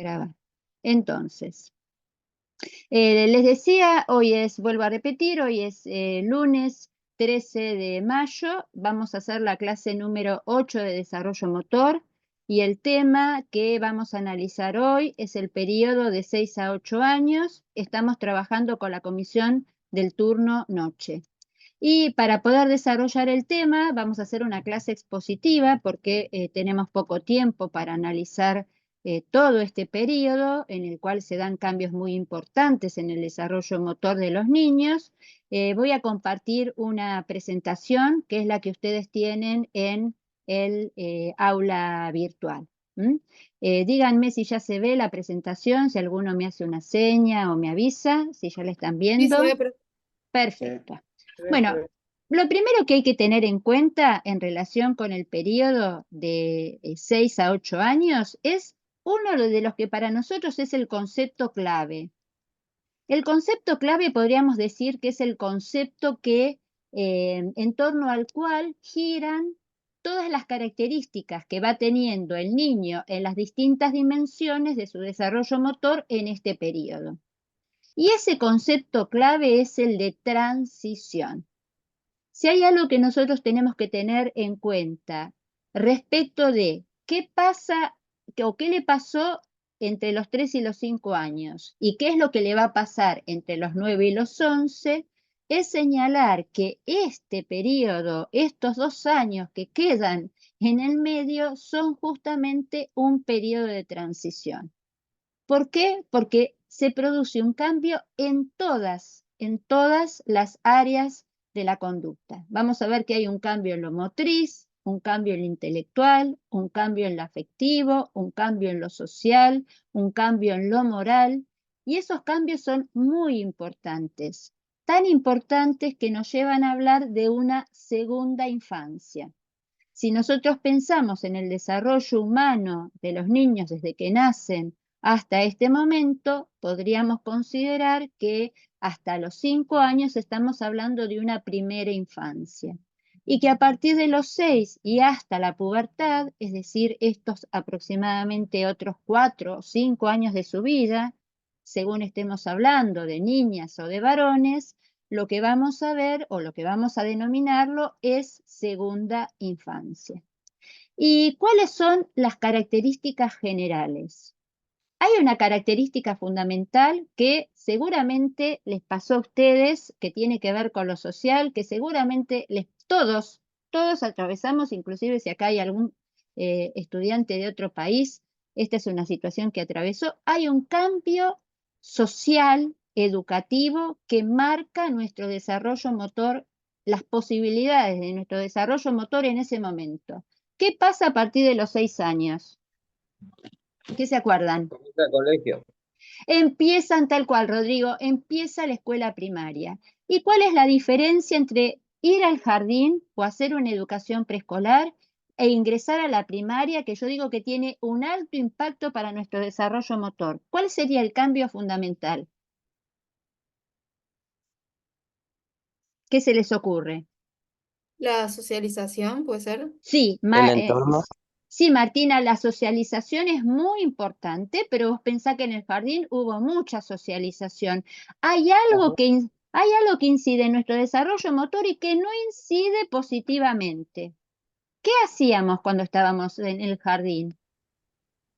grabar. Entonces, les decía, vuelvo a repetir, hoy es lunes 13 de mayo, vamos a hacer la clase número 8 de desarrollo motor y el tema que vamos a analizar hoy es el periodo de 6 a 8 años. Estamos trabajando con la comisión del turno noche. Y para poder desarrollar el tema vamos a hacer una clase expositiva porque tenemos poco tiempo para analizar todo este periodo en el cual se dan cambios muy importantes en el desarrollo motor de los niños. Voy a compartir una presentación que es la que ustedes tienen en el aula virtual. Díganme si ya se ve la presentación, si alguno me hace una seña o me avisa, si ya la están Sí, viendo. se ve, pero Perfecto. Bueno, lo primero que hay que tener en cuenta en relación con el periodo de 6 a 8 años es uno de los que para nosotros es el concepto clave. El concepto clave podríamos decir que es el concepto que en torno al cual giran todas las características que va teniendo el niño en las distintas dimensiones de su desarrollo motor en este periodo. Y ese concepto clave es el de transición. Si hay algo que nosotros tenemos que tener en cuenta respecto de qué pasa o qué le pasó entre los 3 y los 5 años y qué es lo que le va a pasar entre los 9 y los 11, es señalar que este periodo, estos 2 años que quedan en el medio, son justamente un periodo de transición. ¿Por qué? Porque se produce un cambio en todas las áreas de la conducta. Vamos a ver que hay un cambio en lo motriz, un cambio en lo intelectual, un cambio en lo afectivo, un cambio en lo social, un cambio en lo moral, y esos cambios son muy importantes, tan importantes que nos llevan a hablar de una segunda infancia. Si nosotros pensamos en el desarrollo humano de los niños desde que nacen hasta este momento, podríamos considerar que hasta los 5 años estamos hablando de una primera infancia y que a partir de los 6 y hasta la pubertad, es decir, estos aproximadamente otros 4 o 5 años de su vida, según estemos hablando de niñas o de varones, lo que vamos a ver o lo que vamos a denominarlo es segunda infancia. ¿Y cuáles son las características generales? Hay una característica fundamental que seguramente les pasó a ustedes, que tiene que ver con lo social, que seguramente todos atravesamos, inclusive si acá hay algún estudiante de otro país, esta es una situación que atravesó. Hay un cambio social, educativo, que marca nuestro desarrollo motor, las posibilidades de nuestro desarrollo motor en ese momento. ¿Qué pasa a partir de los 6 años? ¿Qué se acuerdan? Comienza el colegio. Empiezan tal cual, Rodrigo, empieza la escuela primaria. ¿Y cuál es la diferencia entre ir al jardín o hacer una educación preescolar e ingresar a la primaria, que yo digo que tiene un alto impacto para nuestro desarrollo motor? ¿Cuál sería el cambio fundamental? ¿Qué se les ocurre? la socialización puede ser. Sí, El entorno. sí, Martina, la socialización es muy importante, pero vos pensá que en el jardín hubo mucha socialización. Hay algo que incide en nuestro desarrollo motor y que no incide positivamente. ¿Qué hacíamos cuando estábamos en el jardín?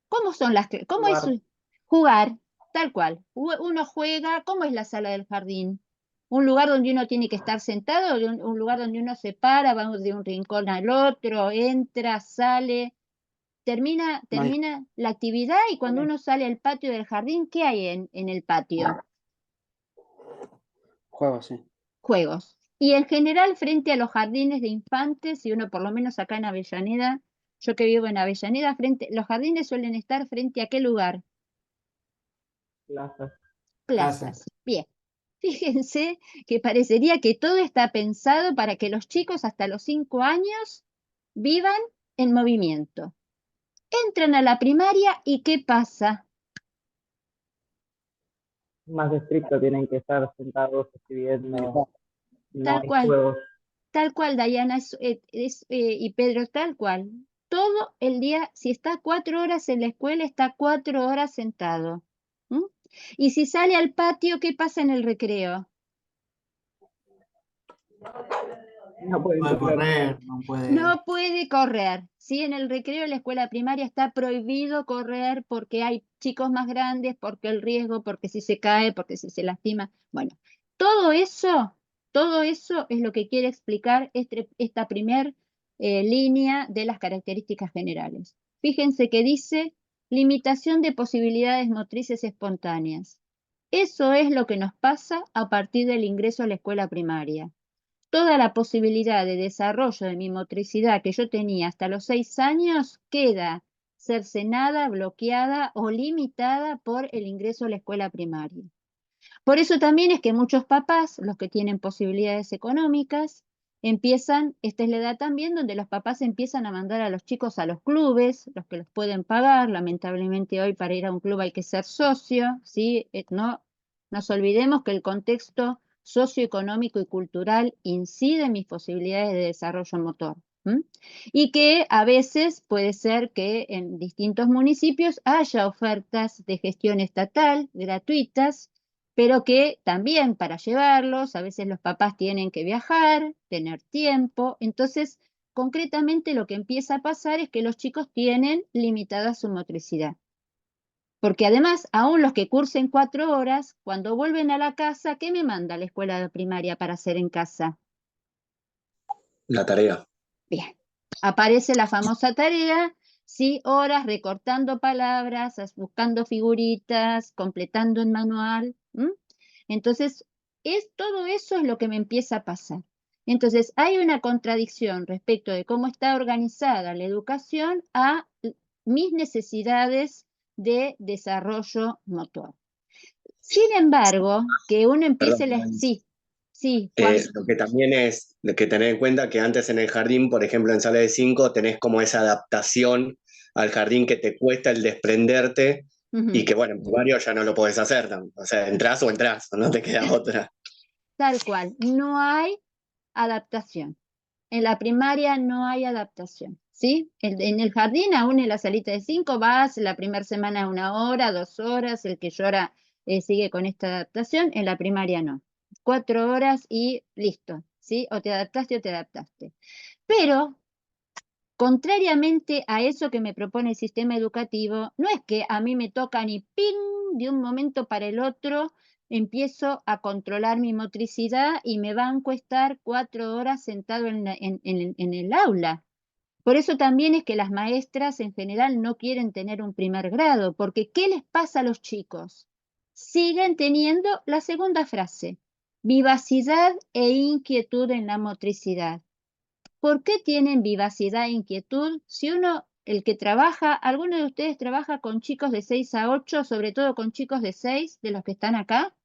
¿Cómo es Jugar. jugar? Tal cual. Uno juega, ¿cómo es la sala del jardín? Un lugar donde uno tiene que estar sentado, un lugar donde uno se para, va de un rincón al otro, entra, sale, termina la actividad y cuando uno sale al patio del jardín, ¿qué hay en el patio? Juegos, sí. Juegos. Y en general, frente a los jardines de infantes, y uno por lo menos acá en Avellaneda, yo que vivo en Avellaneda, los jardines suelen estar frente a qué lugar? Plazas. Plazas. Bien. Fíjense que parecería que todo está pensado para que los chicos hasta los 5 años vivan en movimiento. Entran a la primaria y ¿qué pasa? Más estricto, tienen que estar sentados escribiendo. No Tal hay cual. juegos. Tal cual, Dayana y Pedro, tal cual. todo el día, si está 4 horas en la escuela, está 4 horas sentado. ¿Mm? Y si sale al patio, ¿qué pasa en el recreo? No pueden Puede correr. correr, no puede. No puede correr, ¿sí? En el recreo de la escuela primaria está prohibido correr porque hay chicos más grandes, porque el riesgo, porque si se cae, porque si se lastima. Bueno, todo eso es lo que quiere explicar esta primer línea de las características generales. Fíjense que dice limitación de posibilidades motrices espontáneas. Eso es lo que nos pasa a partir del ingreso a la escuela primaria. Toda la posibilidad de desarrollo de mi motricidad que yo tenía hasta los 6 años queda cercenada, bloqueada o limitada por el ingreso a la escuela primaria. Por eso también es que muchos papás, los que tienen posibilidades económicas, esta es la edad también donde los papás empiezan a mandar a los chicos a los clubes, los que los pueden pagar. Lamentablemente hoy para ir a un club hay que ser socio, ¿sí? No nos olvidemos que el contexto socioeconómico y cultural incide en mis posibilidades de desarrollo motor. Y que a veces puede ser que en distintos municipios haya ofertas de gestión estatal gratuitas, pero que también para llevarlos, a veces los papás tienen que viajar, tener tiempo. Entonces, concretamente lo que empieza a pasar es que los chicos tienen limitada su motricidad. Porque además, aún los que cursen 4 horas, cuando vuelven a la casa, ¿qué me manda la escuela primaria para hacer en casa? La tarea. Bien, aparece la famosa tarea, ¿sí? Horas recortando palabras, buscando figuritas, completando el manual. Entonces, todo eso es lo que me empieza a pasar. Entonces, hay una contradicción respecto de cómo está organizada la educación a mis necesidades de desarrollo motor. Sin embargo, que uno empiece Perdón, sí, Juan. lo que también es de que tener en cuenta que antes en el jardín, por ejemplo, en sala de 5, tenés como esa adaptación al jardín que te cuesta el desprenderte y que, bueno, en primario ya no lo podés hacer. O sea, entrás, no te queda otra. Tal cual, no hay adaptación. En la primaria no hay adaptación, ¿sí? En el jardín, aún en la salita de 5, vas la primera semana 1 hora, 2 horas, el que llora sigue con esta adaptación, en la primaria no. 4 horas y listo, ¿sí? O te adaptaste o te adaptaste. Pero, contrariamente a eso que me propone el sistema educativo, no es que a mí me toca ni ping de un momento para el otro empiezo a controlar mi motricidad y me banco estar 4 horas sentado en el aula. Por eso también es que las maestras en general no quieren tener un primer grado, porque ¿qué les pasa a los chicos? Siguen teniendo la segunda frase, vivacidad e inquietud en la motricidad. ¿Por qué tienen vivacidad e inquietud? Si el que trabaja, ¿alguno de ustedes trabaja con chicos de 6 a 8, sobre todo con chicos de 6, de los que están acá?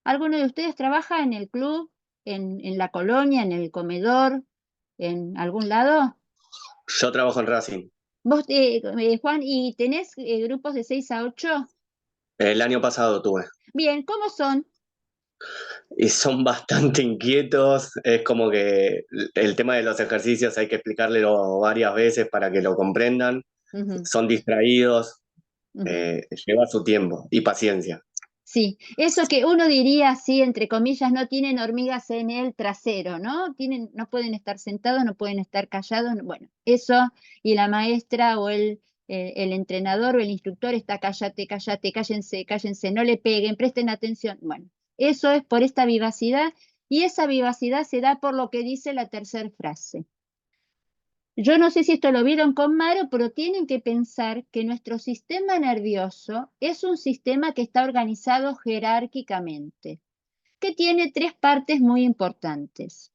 ¿Alguno de ustedes trabaja en el club, en la colonia, en el comedor, en algún lado? Yo trabajo en Racing. Vos, Juan, ¿y tenés grupos de 6 a 8? El año pasado tuve. Bien, ¿cómo son? Y son bastante inquietos. Es como que el tema de los ejercicios hay que explicarlo varias veces para que lo comprendan. Son distraídos. Lleva su tiempo y paciencia. Sí, eso que uno diría así, entre comillas, no tienen hormigas en el trasero, ¿no? No pueden estar sentados, no pueden estar callados. Bueno, eso, y la maestra o el entrenador o el instructor está cállate, cállate, cállense, cállense, no le peguen, presten atención. Bueno, eso es por esta vivacidad, y esa vivacidad se da por lo que dice la tercera frase. Yo no sé si esto lo vieron con Maro, pero tienen que pensar que nuestro sistema nervioso es un sistema que está organizado jerárquicamente, que tiene 3 partes muy importantes.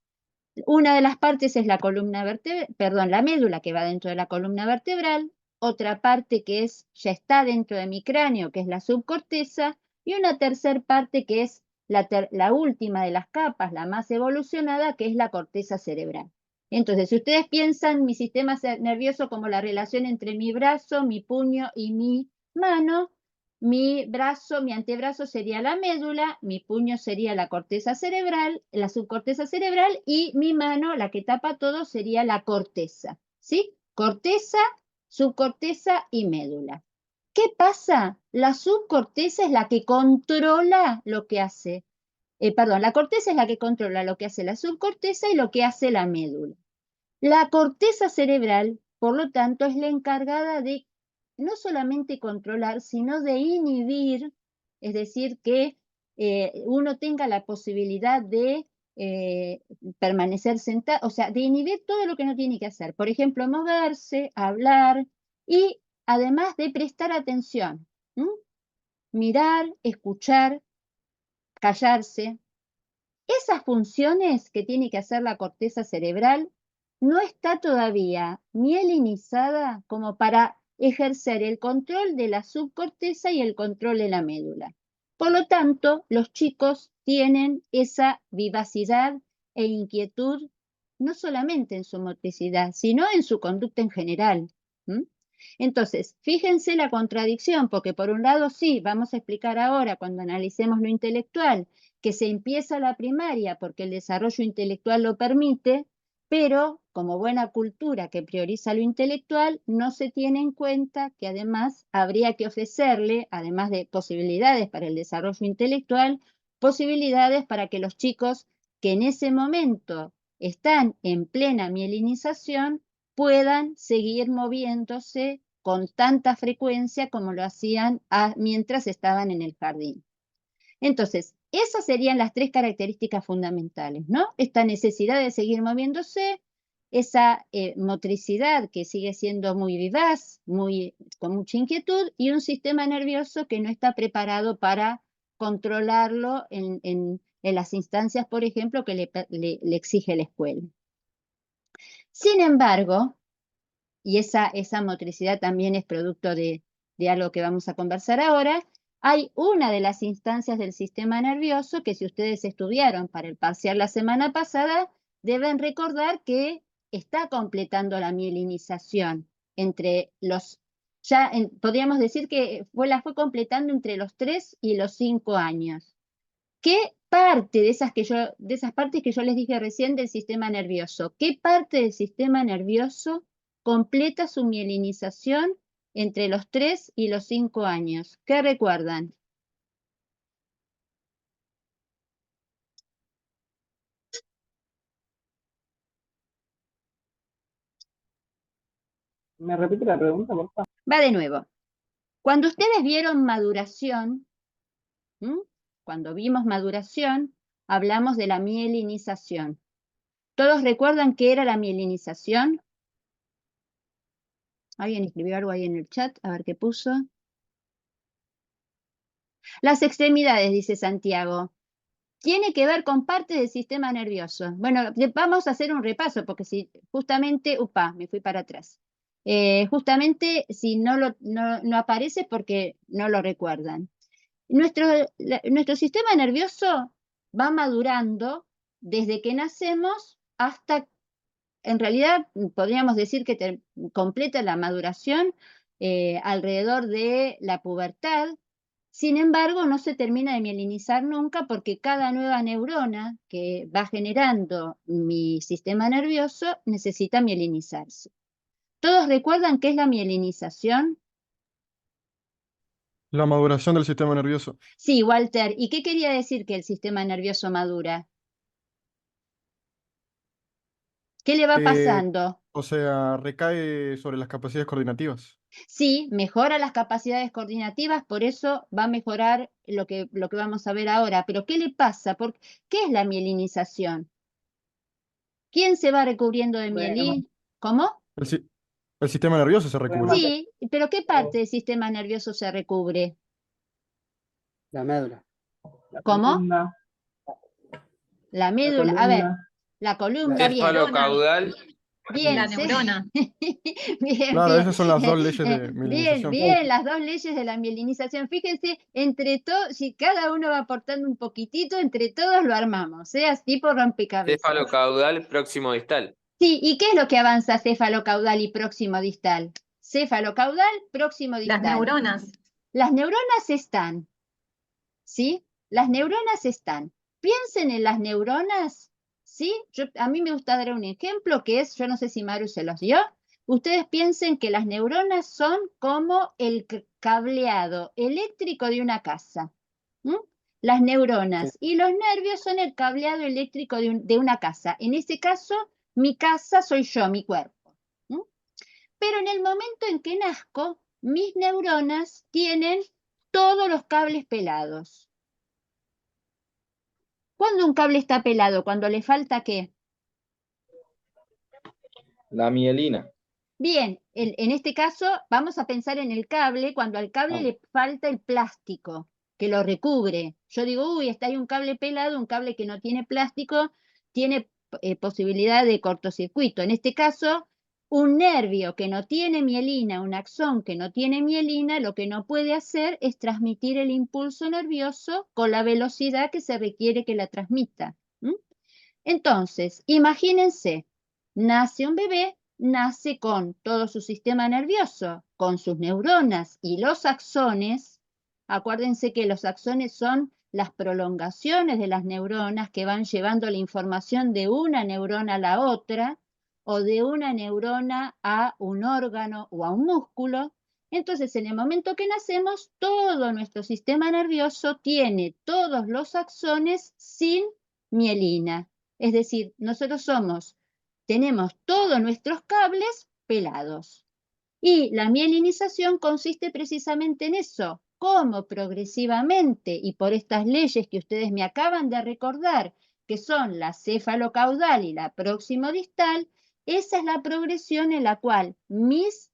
Una de las partes es la columna vertebral, la médula que va dentro de la columna vertebral, otra parte que ya está dentro de mi cráneo, que es la subcorteza, y una tercera parte que es la última de las capas, la más evolucionada, que es la corteza cerebral. Entonces, si ustedes piensan mi sistema nervioso como la relación entre mi brazo, mi puño y mi mano, mi antebrazo sería la médula, mi puño sería la corteza cerebral, la subcorteza cerebral, y mi mano, la que tapa todo, sería la corteza, ¿sí? Corteza, subcorteza y médula. ¿Qué pasa? La subcorteza es la que controla lo que hace. La corteza es la que controla lo que hace la subcorteza y lo que hace la médula. La corteza cerebral, por lo tanto, es la encargada de no solamente controlar, sino de inhibir, es decir, que uno tenga la posibilidad de permanecer sentado, o sea, de inhibir todo lo que no tiene que hacer. Por ejemplo, moverse, hablar y además de prestar atención, mirar, escuchar, callarse. Esas funciones que tiene que hacer la corteza cerebral no está todavía mielinizada como para ejercer el control de la subcorteza y el control de la médula. Por lo tanto, los chicos tienen esa vivacidad e inquietud no solamente en su motricidad, sino en su conducta en general. Entonces, fíjense la contradicción, porque por un lado sí, vamos a explicar ahora cuando analicemos lo intelectual, que se empieza la primaria porque el desarrollo intelectual lo permite, pero como buena cultura que prioriza lo intelectual, no se tiene en cuenta que además habría que ofrecerle, además de posibilidades para el desarrollo intelectual, posibilidades para que los chicos que en ese momento están en plena mielinización puedan seguir moviéndose con tanta frecuencia como lo hacían mientras estaban en el jardín. Entonces, esas serían las tres características fundamentales, ¿no? Esta necesidad de seguir moviéndose, esa motricidad que sigue siendo muy vivaz, con mucha inquietud, y un sistema nervioso que no está preparado para controlarlo en las instancias, por ejemplo, que le exige la escuela. Sin embargo, y esa motricidad también es producto de algo que vamos a conversar ahora, hay una de las instancias del sistema nervioso que si ustedes estudiaron para el parcial la semana pasada, deben recordar que está completando la mielinización entre los, podríamos decir que la fue completando entre los 3 y los 5 años. ¿Qué parte de esas partes que yo les dije recién del sistema nervioso, qué parte del sistema nervioso completa su mielinización entre los 3 y los 5 años? ¿Qué recuerdan? ¿Me repite la pregunta, por favor? Va de nuevo. Cuando ustedes vieron maduración, cuando vimos maduración, hablamos de la mielinización. ¿Todos recuerdan qué era la mielinización? ¿Alguien escribió algo ahí en el chat? A ver qué puso. Las extremidades, dice Santiago. Tiene que ver con parte del sistema nervioso. Bueno, vamos a hacer un repaso, porque si justamente, me fui para atrás. Justamente si no aparece porque no lo recuerdan. Nuestro sistema nervioso va madurando desde que nacemos hasta, en realidad podríamos decir que completa la maduración alrededor de la pubertad. Sin embargo, no se termina de mielinizar nunca porque cada nueva neurona que va generando mi sistema nervioso necesita mielinizarse. ¿Todos recuerdan qué es la mielinización? La maduración del sistema nervioso. Sí, Walter. ¿Y qué quería decir que el sistema nervioso madura? ¿Qué le va pasando? O sea, recae sobre las capacidades coordinativas. Sí, mejora las capacidades coordinativas, por eso va a mejorar lo que vamos a ver ahora. Pero ¿qué le pasa? ¿Qué es la mielinización? ¿Quién se va recubriendo de mielina? ¿Cómo? El sistema nervioso se recubre. Sí, pero ¿qué parte del sistema nervioso se recubre? La médula. ¿Cómo? La médula. A ver, la columna, bien. Cefalocaudal. Bien, La neurona. Bien, Claro, bien. esas son las dos leyes de mielinización. Bien, las dos leyes de la mielinización. Fíjense, entre todos, si cada uno va aportando un poquitito, entre todos lo armamos, así tipo rompecabezas. Cefalocaudal próximo distal. Sí, ¿y qué es lo que avanza cefalocaudal y próximo distal? Cefalocaudal, próximo distal. Las neuronas. Las neuronas están, ¿sí? Las neuronas están. Piensen en las neuronas, ¿sí? A mí me gusta dar un ejemplo que es, yo no sé si Maru se los dio. Ustedes piensen que las neuronas son como el cableado eléctrico de una casa. Las neuronas y los nervios son el cableado eléctrico de una casa. En este caso, mi casa soy yo, mi cuerpo. Pero en el momento en que nazco, mis neuronas tienen todos los cables pelados. ¿Cuándo un cable está pelado? ¿Cuando le falta qué? La mielina. Bien, en este caso vamos a pensar en el cable cuando al cable le falta el plástico que lo recubre. Yo digo, uy, está ahí un cable pelado, un cable que no tiene plástico, tiene posibilidad de cortocircuito. En este caso, un nervio que no tiene mielina, un axón que no tiene mielina, lo que no puede hacer es transmitir el impulso nervioso con la velocidad que se requiere que la transmita. Entonces, imagínense, nace un bebé, nace con todo su sistema nervioso, con sus neuronas y los axones. Acuérdense que los axones son las prolongaciones de las neuronas que van llevando la información de una neurona a la otra o de una neurona a un órgano o a un músculo. Entonces, en el momento que nacemos, todo nuestro sistema nervioso tiene todos los axones sin mielina. Es decir, nosotros tenemos todos nuestros cables pelados. Y la mielinización consiste precisamente en eso, cómo progresivamente y por estas leyes que ustedes me acaban de recordar, que son la cefalocaudal y la próximo-distal, esa es la progresión en la cual mis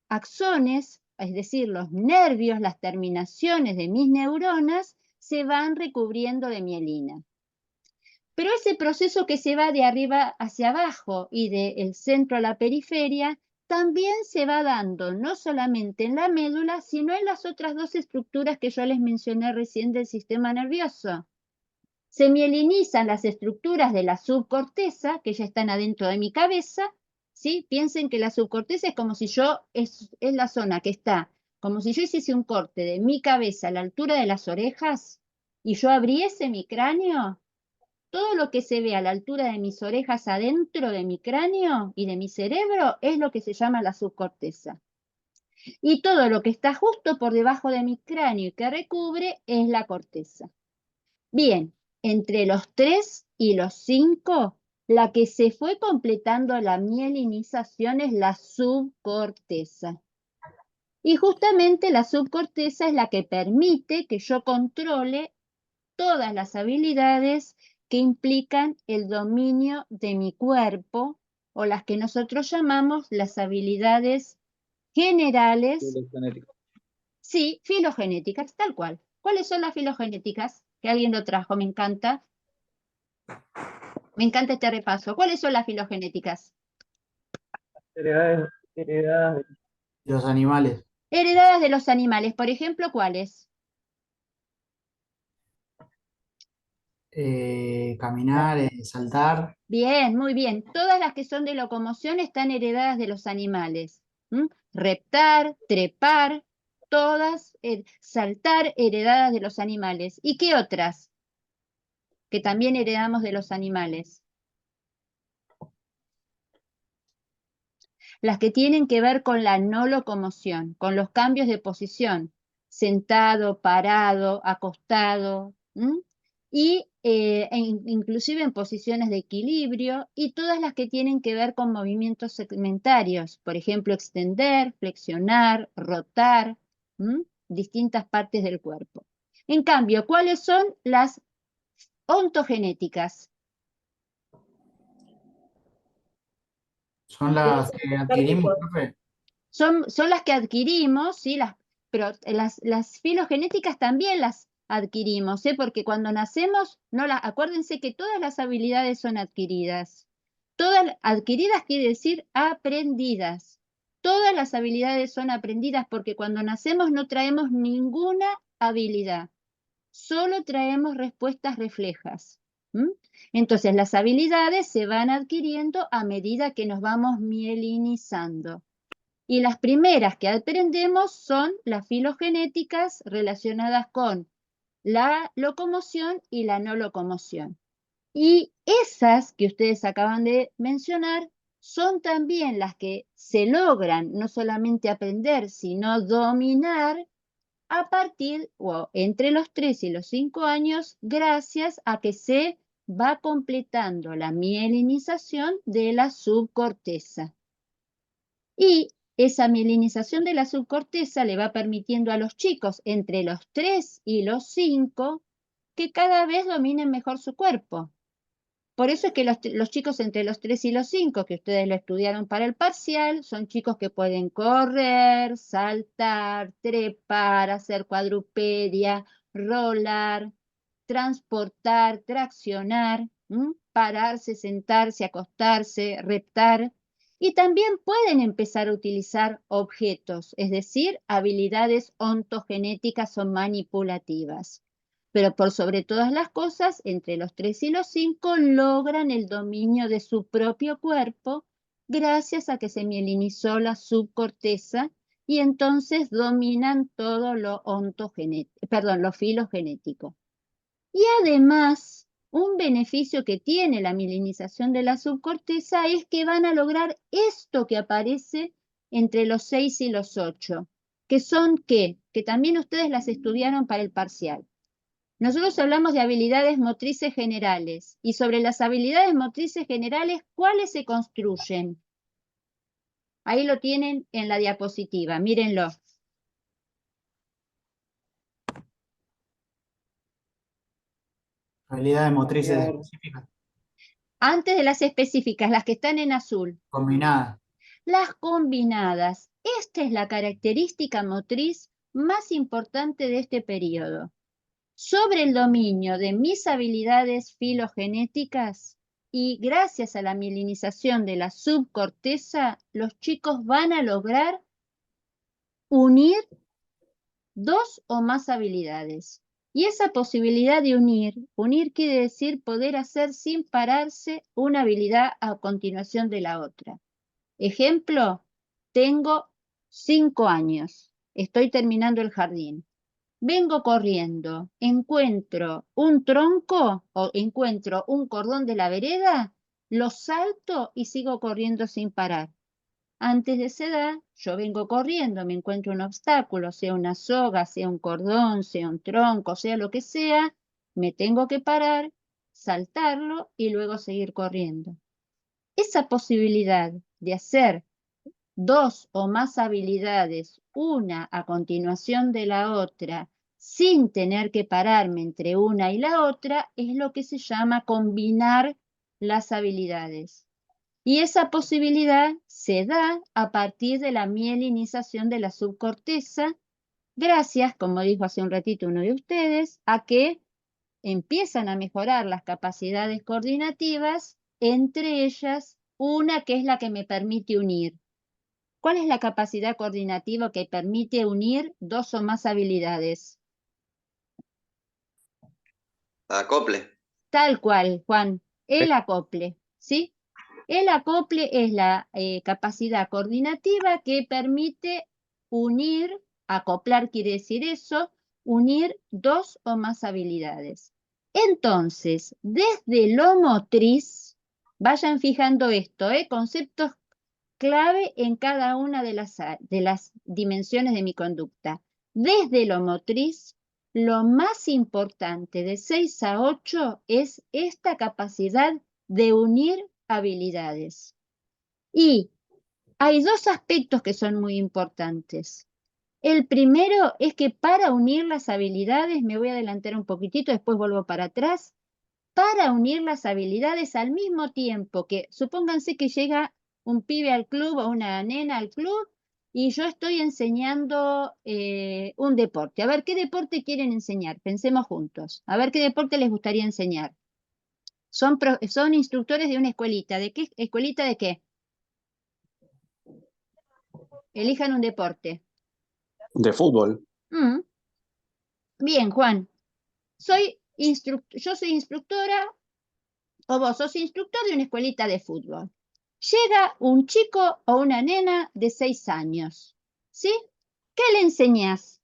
axones, es decir, los nervios, las terminaciones de mis neuronas, se van recubriendo de mielina. Pero ese proceso que se va de arriba hacia abajo y del centro a la periferia, también se va dando no solamente en la médula, sino en las otras dos estructuras que yo les mencioné recién del sistema nervioso. Se mielinizan las estructuras de la subcorteza, que ya están adentro de mi cabeza, ¿sí? Piensen que la subcorteza es como si es la zona que está, como si yo hiciese un corte de mi cabeza a la altura de las orejas y yo abriese mi cráneo. Todo lo que se ve a la altura de mis orejas adentro de mi cráneo y de mi cerebro es lo que se llama la subcorteza. Y todo lo que está justo por debajo de mi cráneo y que recubre es la corteza. Bien, entre los 3 y los 5, la que se fue completando la mielinización es la subcorteza. Y justamente la subcorteza es la que permite que yo controle todas las habilidades que implican el dominio de mi cuerpo o las que nosotros llamamos las habilidades generales. Filogenética. Sí, filogenéticas, tal cual. ¿Cuáles son las filogenéticas? Que alguien lo trajo, me encanta. Me encanta este repaso. ¿Cuáles son las filogenéticas? Heredadas De los animales. Heredadas de los animales. Por ejemplo, ¿cuáles? Caminar, saltar. Bien, muy bien. Todas las que son de locomoción están heredadas de los animales. Reptar, trepar, todas, saltar, heredadas de los animales. ¿Y qué otras? Que también heredamos de los animales. Las que tienen que ver con la no locomoción, con los cambios de posición, sentado, parado, acostado, y inclusive en posiciones de equilibrio, y todas las que tienen que ver con movimientos segmentarios, por ejemplo, extender, flexionar, rotar, distintas partes del cuerpo. En cambio, ¿cuáles son las ontogenéticas? Son las que adquirimos, profe. Son las que adquirimos, ¿sí? Pero las filogenéticas también las adquirimos, porque cuando nacemos, acuérdense que todas las habilidades son adquiridas. Todas adquiridas quiere decir aprendidas. Todas las habilidades son aprendidas porque cuando nacemos no traemos ninguna habilidad, solo traemos respuestas reflejas. Entonces las habilidades se van adquiriendo a medida que nos vamos mielinizando. Y las primeras que aprendemos son las filogenéticas relacionadas con la locomoción y la no locomoción. Y esas que ustedes acaban de mencionar son también las que se logran no solamente aprender, sino dominar a partir o entre los 3 y los 5 años, gracias a que se va completando la mielinización de la subcorteza. Y esa mielinización de la subcorteza le va permitiendo a los chicos entre los 3 y los 5 que cada vez dominen mejor su cuerpo. Por eso es que los chicos entre los 3 y los 5, que ustedes lo estudiaron para el parcial, son chicos que pueden correr, saltar, trepar, hacer cuadrupedia, rolar, transportar, traccionar, pararse, sentarse, acostarse, reptar. Y también pueden empezar a utilizar objetos, es decir, habilidades ontogenéticas o manipulativas. Pero por sobre todas las cosas, entre los 3 y los 5 logran el dominio de su propio cuerpo gracias a que se mielinizó la subcorteza y entonces dominan todo lo lo filogenético. Y además, un beneficio que tiene la mielinización de la subcorteza es que van a lograr esto que aparece entre los 6 y los 8, que son ¿qué? Que también ustedes las estudiaron para el parcial. Nosotros hablamos de habilidades motrices generales y sobre las habilidades motrices generales, ¿cuáles se construyen? Ahí lo tienen en la diapositiva, mírenlo. Habilidades motrices específicas. Antes de las específicas, las que están en azul. Combinadas. Las combinadas. Esta es la característica motriz más importante de este periodo. Sobre el dominio de mis habilidades filogenéticas y gracias a la mielinización de la subcorteza, los chicos van a lograr unir 2 o más habilidades. Y esa posibilidad de unir quiere decir poder hacer sin pararse una habilidad a continuación de la otra. Ejemplo, tengo 5 años, estoy terminando el jardín. Vengo corriendo, encuentro un tronco o encuentro un cordón de la vereda, lo salto y sigo corriendo sin parar. Antes de esa edad, yo vengo corriendo, me encuentro un obstáculo, sea una soga, sea un cordón, sea un tronco, sea lo que sea, me tengo que parar, saltarlo y luego seguir corriendo. Esa posibilidad de hacer 2 o más habilidades, una a continuación de la otra, sin tener que pararme entre una y la otra, es lo que se llama combinar las habilidades. Y esa posibilidad se da a partir de la mielinización de la subcorteza, gracias, como dijo hace un ratito uno de ustedes, a que empiezan a mejorar las capacidades coordinativas, entre ellas una que es la que me permite unir. ¿Cuál es la capacidad coordinativa que permite unir 2 o más habilidades? Acople. Tal cual, Juan, el acople, ¿sí? El acople es la capacidad coordinativa que permite unir, acoplar quiere decir eso, unir 2 o más habilidades. Entonces, desde lo motriz, vayan fijando esto, conceptos clave en cada una de las dimensiones de mi conducta. Desde lo motriz, lo más importante de 6 a 8 es esta capacidad de unir habilidades. Y hay 2 aspectos que son muy importantes. El primero es que para unir las habilidades, me voy a adelantar un poquitito, después vuelvo para atrás, para unir las habilidades al mismo tiempo que, supónganse que llega un pibe al club o una nena al club y yo estoy enseñando un deporte. A ver, ¿qué deporte quieren enseñar? Pensemos juntos. A ver, ¿qué deporte les gustaría enseñar? Son instructores de una escuelita. ¿De qué escuelita de qué? Elijan un deporte. De fútbol. Bien, Juan. Yo soy instructora o vos sos instructor de una escuelita de fútbol. Llega un chico o una nena de 6 años, ¿sí? ¿Qué le enseñás?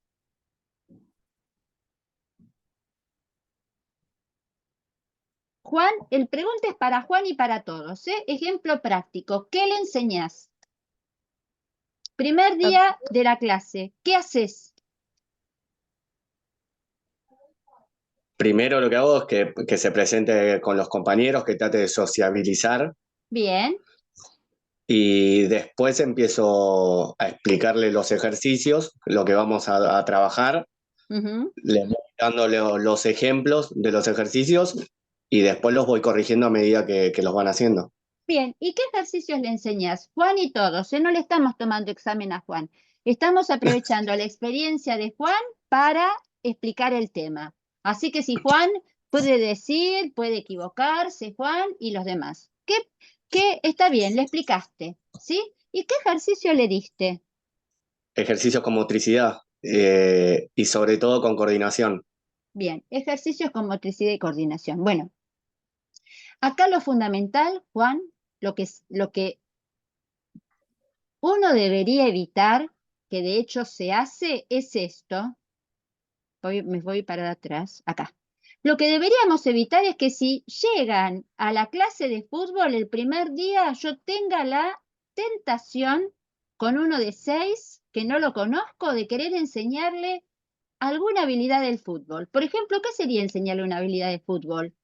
Juan, el pregunta es para Juan y para todos, ¿eh? Ejemplo práctico, ¿qué le enseñás? Primer día de la clase, ¿qué haces? Primero lo que hago es que se presente con los compañeros, que trate de sociabilizar Bien, y después empiezo a explicarle los ejercicios, lo que vamos a trabajar, ujú, le voy dándole los ejemplos de los ejercicios y después los voy corrigiendo a medida que los van haciendo. bien. ¿Y qué ejercicios le enseñás? Juan y todos, ¿eh? No le estamos tomando examen a Juan. Estamos aprovechando la experiencia de Juan para explicar el tema. Así que si Juan puede decir, puede equivocarse, Juan y los demás. ¿Qué está bien? Le explicaste, ¿sí? ¿Y qué ejercicio le diste? Ejercicios con motricidad y sobre todo con coordinación. Bien, ejercicios con motricidad y coordinación. Bueno, acá lo fundamental, Juan, lo que uno debería evitar, que de hecho se hace, es esto. Me voy para atrás, acá. Lo que deberíamos evitar es que si llegan a la clase de fútbol el primer día, yo tenga la tentación con uno de 6, que no lo conozco, de querer enseñarle alguna habilidad del fútbol. Por ejemplo, ¿qué sería enseñarle una habilidad de fútbol?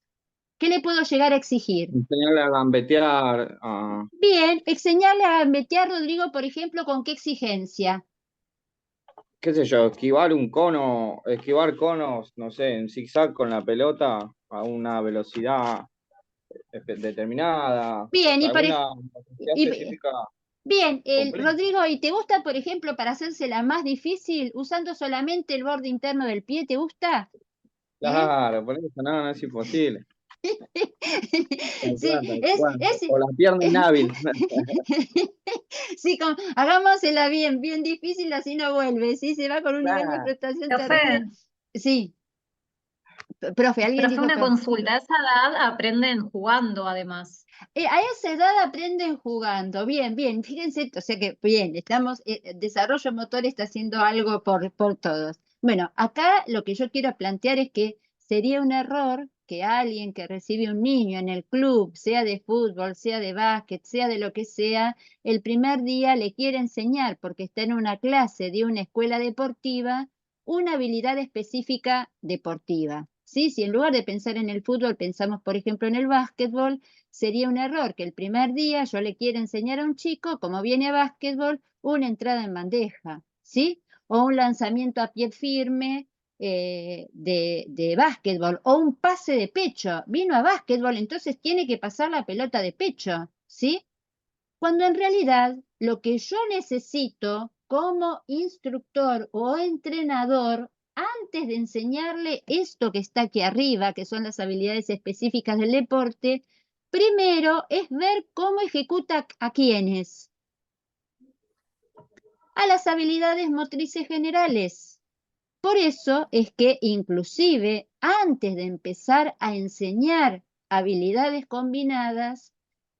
¿Qué le puedo llegar a exigir? Enseñarle a gambetear, a, Bien, enseñarle a gambetear, Rodrigo, por ejemplo, ¿con qué exigencia? qué sé yo, esquivar conos, no sé, en zigzag con la pelota a una velocidad determinada, Bien, alguna velocidad y- específica bien, completa. Rodrigo, ¿y te gusta, por ejemplo, para hacérsela más difícil, usando solamente el borde interno del pie, te gusta? ¿Eh? Claro, por eso no es imposible. Sí, Bueno, o la pierna inhábil. sí, hagámosela bien, bien difícil, así no vuelve, ¿sí? Se va con un nivel de Claro. frustración Profe, terrible. Sí, profe, alguien profe, dijo una que... consulta. A esa edad aprenden jugando, además. A esa edad aprenden jugando. Bien, bien. Fíjense, o sea que bien, estamos, desarrollo motor está haciendo algo por todos. Bueno, acá lo que yo quiero plantear es que sería un error que alguien que recibe un niño en el club, sea de fútbol, sea de básquet, sea de lo que sea, el primer día le quiere enseñar, porque está en una clase de una escuela deportiva, una habilidad específica deportiva. ¿Sí? Si en lugar de pensar en el fútbol, pensamos, por ejemplo, en el básquetbol, sería un error que el primer día yo le quiera enseñar a un chico, como viene a básquetbol, una entrada en bandeja, ¿sí? O un lanzamiento a pie firme de básquetbol, o un pase de pecho. Vino a básquetbol, entonces tiene que pasar la pelota de pecho, ¿sí? Cuando en realidad lo que yo necesito como instructor o entrenador, antes de enseñarle esto que está aquí arriba, que son las habilidades específicas del deporte, primero es ver cómo ejecuta a quiénes, a las habilidades motrices generales. Por eso es que inclusive antes de empezar a enseñar habilidades combinadas,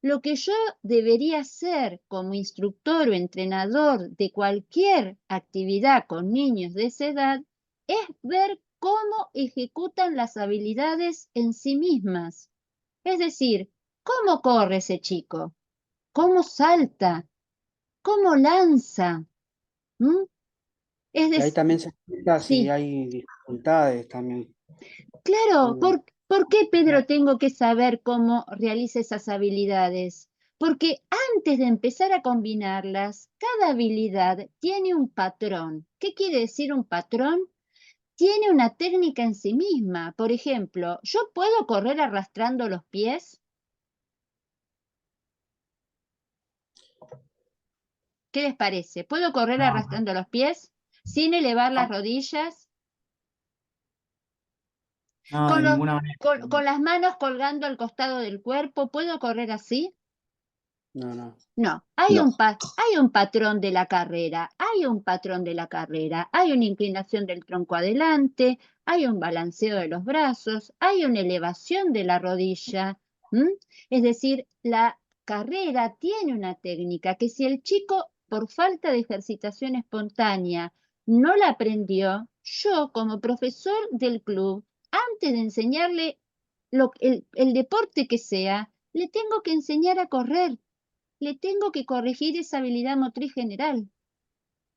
lo que yo debería hacer como instructor o entrenador de cualquier actividad con niños de esa edad es ver cómo ejecutan las habilidades en sí mismas. Es decir, cómo corre ese chico, cómo salta, cómo lanza. ¿Mm? Es Y ahí decir, también se explica si sí. hay dificultades también. Claro, Uh, ¿por qué, Pedro, tengo que saber cómo realiza esas habilidades? Porque antes de empezar a combinarlas, cada habilidad tiene un patrón. ¿Qué quiere decir un patrón? Tiene una técnica en sí misma. Por ejemplo, ¿yo puedo correr arrastrando los pies? ¿Qué les parece? ¿Puedo correr No, arrastrando los pies sin elevar las rodillas? no, de ¿Con ninguna manera. con las manos colgando al costado del cuerpo? ¿Puedo correr así? no. No, No. hay un patrón de la carrera, hay un patrón de la carrera, hay una inclinación del tronco adelante, hay un balanceo de los brazos, hay una elevación de la rodilla. ¿M? Es decir, carrera tiene una técnica que si el chico, por falta de ejercitación espontánea, no la aprendió, yo como profesor del club, antes de enseñarle el deporte que sea, le tengo que enseñar a correr, le tengo que corregir esa habilidad motriz general.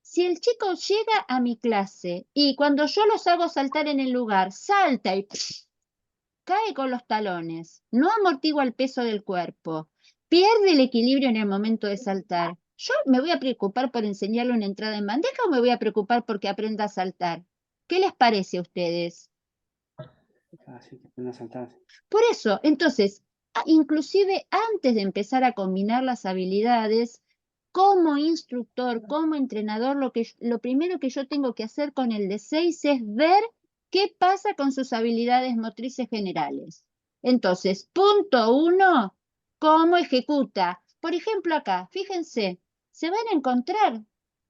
Si el chico llega a mi clase y cuando yo los hago saltar en el lugar, salta y cae con los talones, no amortigua el peso del cuerpo, pierde el equilibrio en el momento de saltar, ¿yo me voy a preocupar por enseñarle una entrada en bandeja o me voy a preocupar porque aprenda a saltar? ¿Qué les parece a ustedes? Así que aprende a saltar. Por eso, entonces, inclusive antes de empezar a combinar las habilidades, como instructor, como entrenador, lo primero que yo tengo que hacer con el de 6 es ver qué pasa con sus habilidades motrices generales. Entonces, punto 1, ¿cómo ejecuta? Por ejemplo, acá, fíjense, se van a encontrar,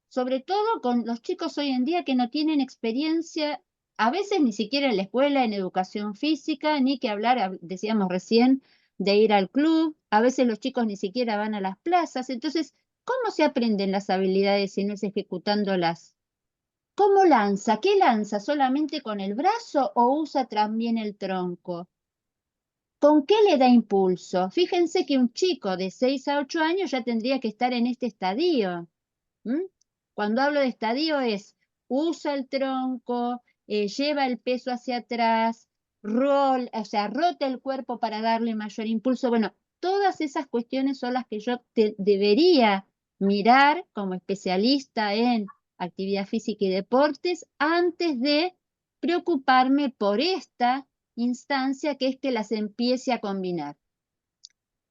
sobre todo con los chicos hoy en día que no tienen experiencia, a veces ni siquiera en la escuela, en educación física, ni que hablar, decíamos recién, de ir al club, a veces los chicos ni siquiera van a las plazas, entonces, ¿cómo se aprenden las habilidades si no es ejecutándolas? ¿Cómo lanza? ¿Qué lanza? ¿Solamente con el brazo o usa también el tronco? ¿Con qué le da impulso? Fíjense que un chico de 6 a 8 años ya tendría que estar en este estadio. Cuando hablo de estadio es, usa el tronco, lleva el peso hacia atrás, rota el cuerpo para darle mayor impulso. Bueno, todas esas cuestiones son las que yo debería mirar como especialista en actividad física y deportes antes de preocuparme por esta instancia que es que las empiece a combinar.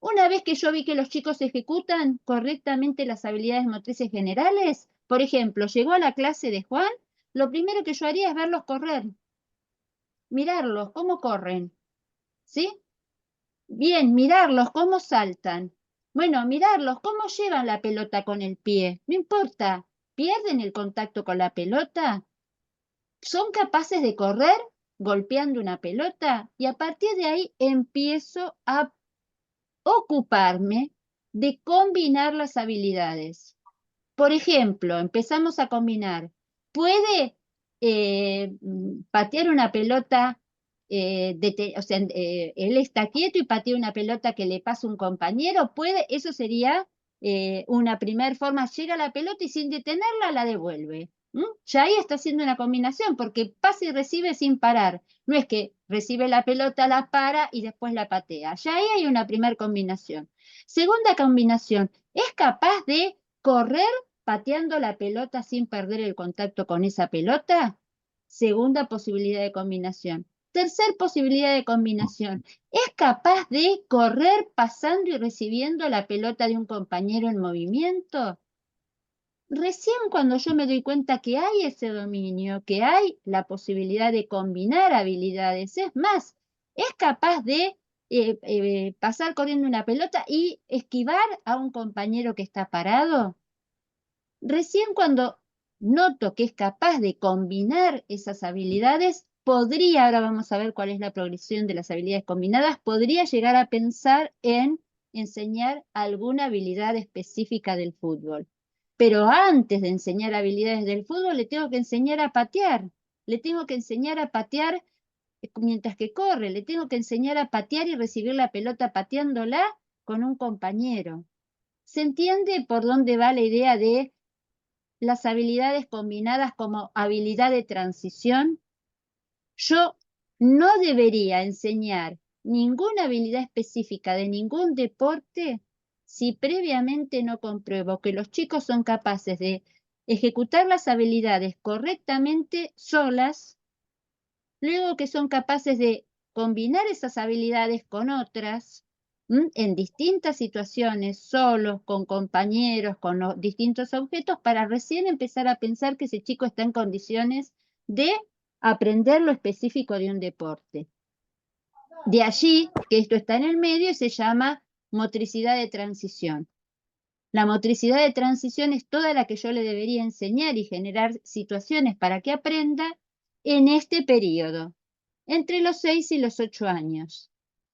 Una vez que yo vi que los chicos ejecutan correctamente las habilidades motrices generales, por ejemplo, llegó a la clase de Juan, lo primero que yo haría es verlos correr, mirarlos, cómo corren, ¿sí? Bien, mirarlos, cómo saltan. Bueno, mirarlos, cómo llevan la pelota con el pie, no importa, ¿pierden el contacto con la pelota? ¿Son capaces de correr golpeando una pelota? Y a partir de ahí empiezo a ocuparme de combinar las habilidades. Por ejemplo, empezamos a combinar. ¿Puede patear una pelota? Él está quieto y patea una pelota que le pasa un compañero. ¿Puede? Eso sería una primera forma. Llega la pelota y sin detenerla la devuelve. Ya ahí está haciendo una combinación porque pasa y recibe sin parar. No es que recibe la pelota, la para y después la patea. Ya ahí hay una primera combinación. Segunda combinación, es capaz de correr pateando la pelota sin perder el contacto con esa pelota. Segunda posibilidad de combinación. Tercer posibilidad de combinación, es capaz de correr pasando y recibiendo la pelota de un compañero en movimiento. Recién cuando yo me doy cuenta que hay ese dominio, que hay la posibilidad de combinar habilidades, es más, es capaz de pasar corriendo una pelota y esquivar a un compañero que está parado. Recién cuando noto que es capaz de combinar esas habilidades, podría, ahora vamos a ver cuál es la progresión de las habilidades combinadas, podría llegar a pensar en enseñar alguna habilidad específica del fútbol. Pero antes de enseñar habilidades del fútbol, le tengo que enseñar a patear. Le tengo que enseñar a patear mientras que corre. Le tengo que enseñar a patear y recibir la pelota pateándola con un compañero. ¿Se entiende por dónde va la idea de las habilidades combinadas como habilidad de transición? Yo no debería enseñar ninguna habilidad específica de ningún deporte si previamente no compruebo que los chicos son capaces de ejecutar las habilidades correctamente solas, luego que son capaces de combinar esas habilidades con otras, en distintas situaciones, solos, con compañeros, con los distintos objetos, para recién empezar a pensar que ese chico está en condiciones de aprender lo específico de un deporte. De allí que esto está en el medio y se llama motricidad de transición. La motricidad de transición es toda la que yo le debería enseñar y generar situaciones para que aprenda en este periodo, entre los 6 y los 8 años.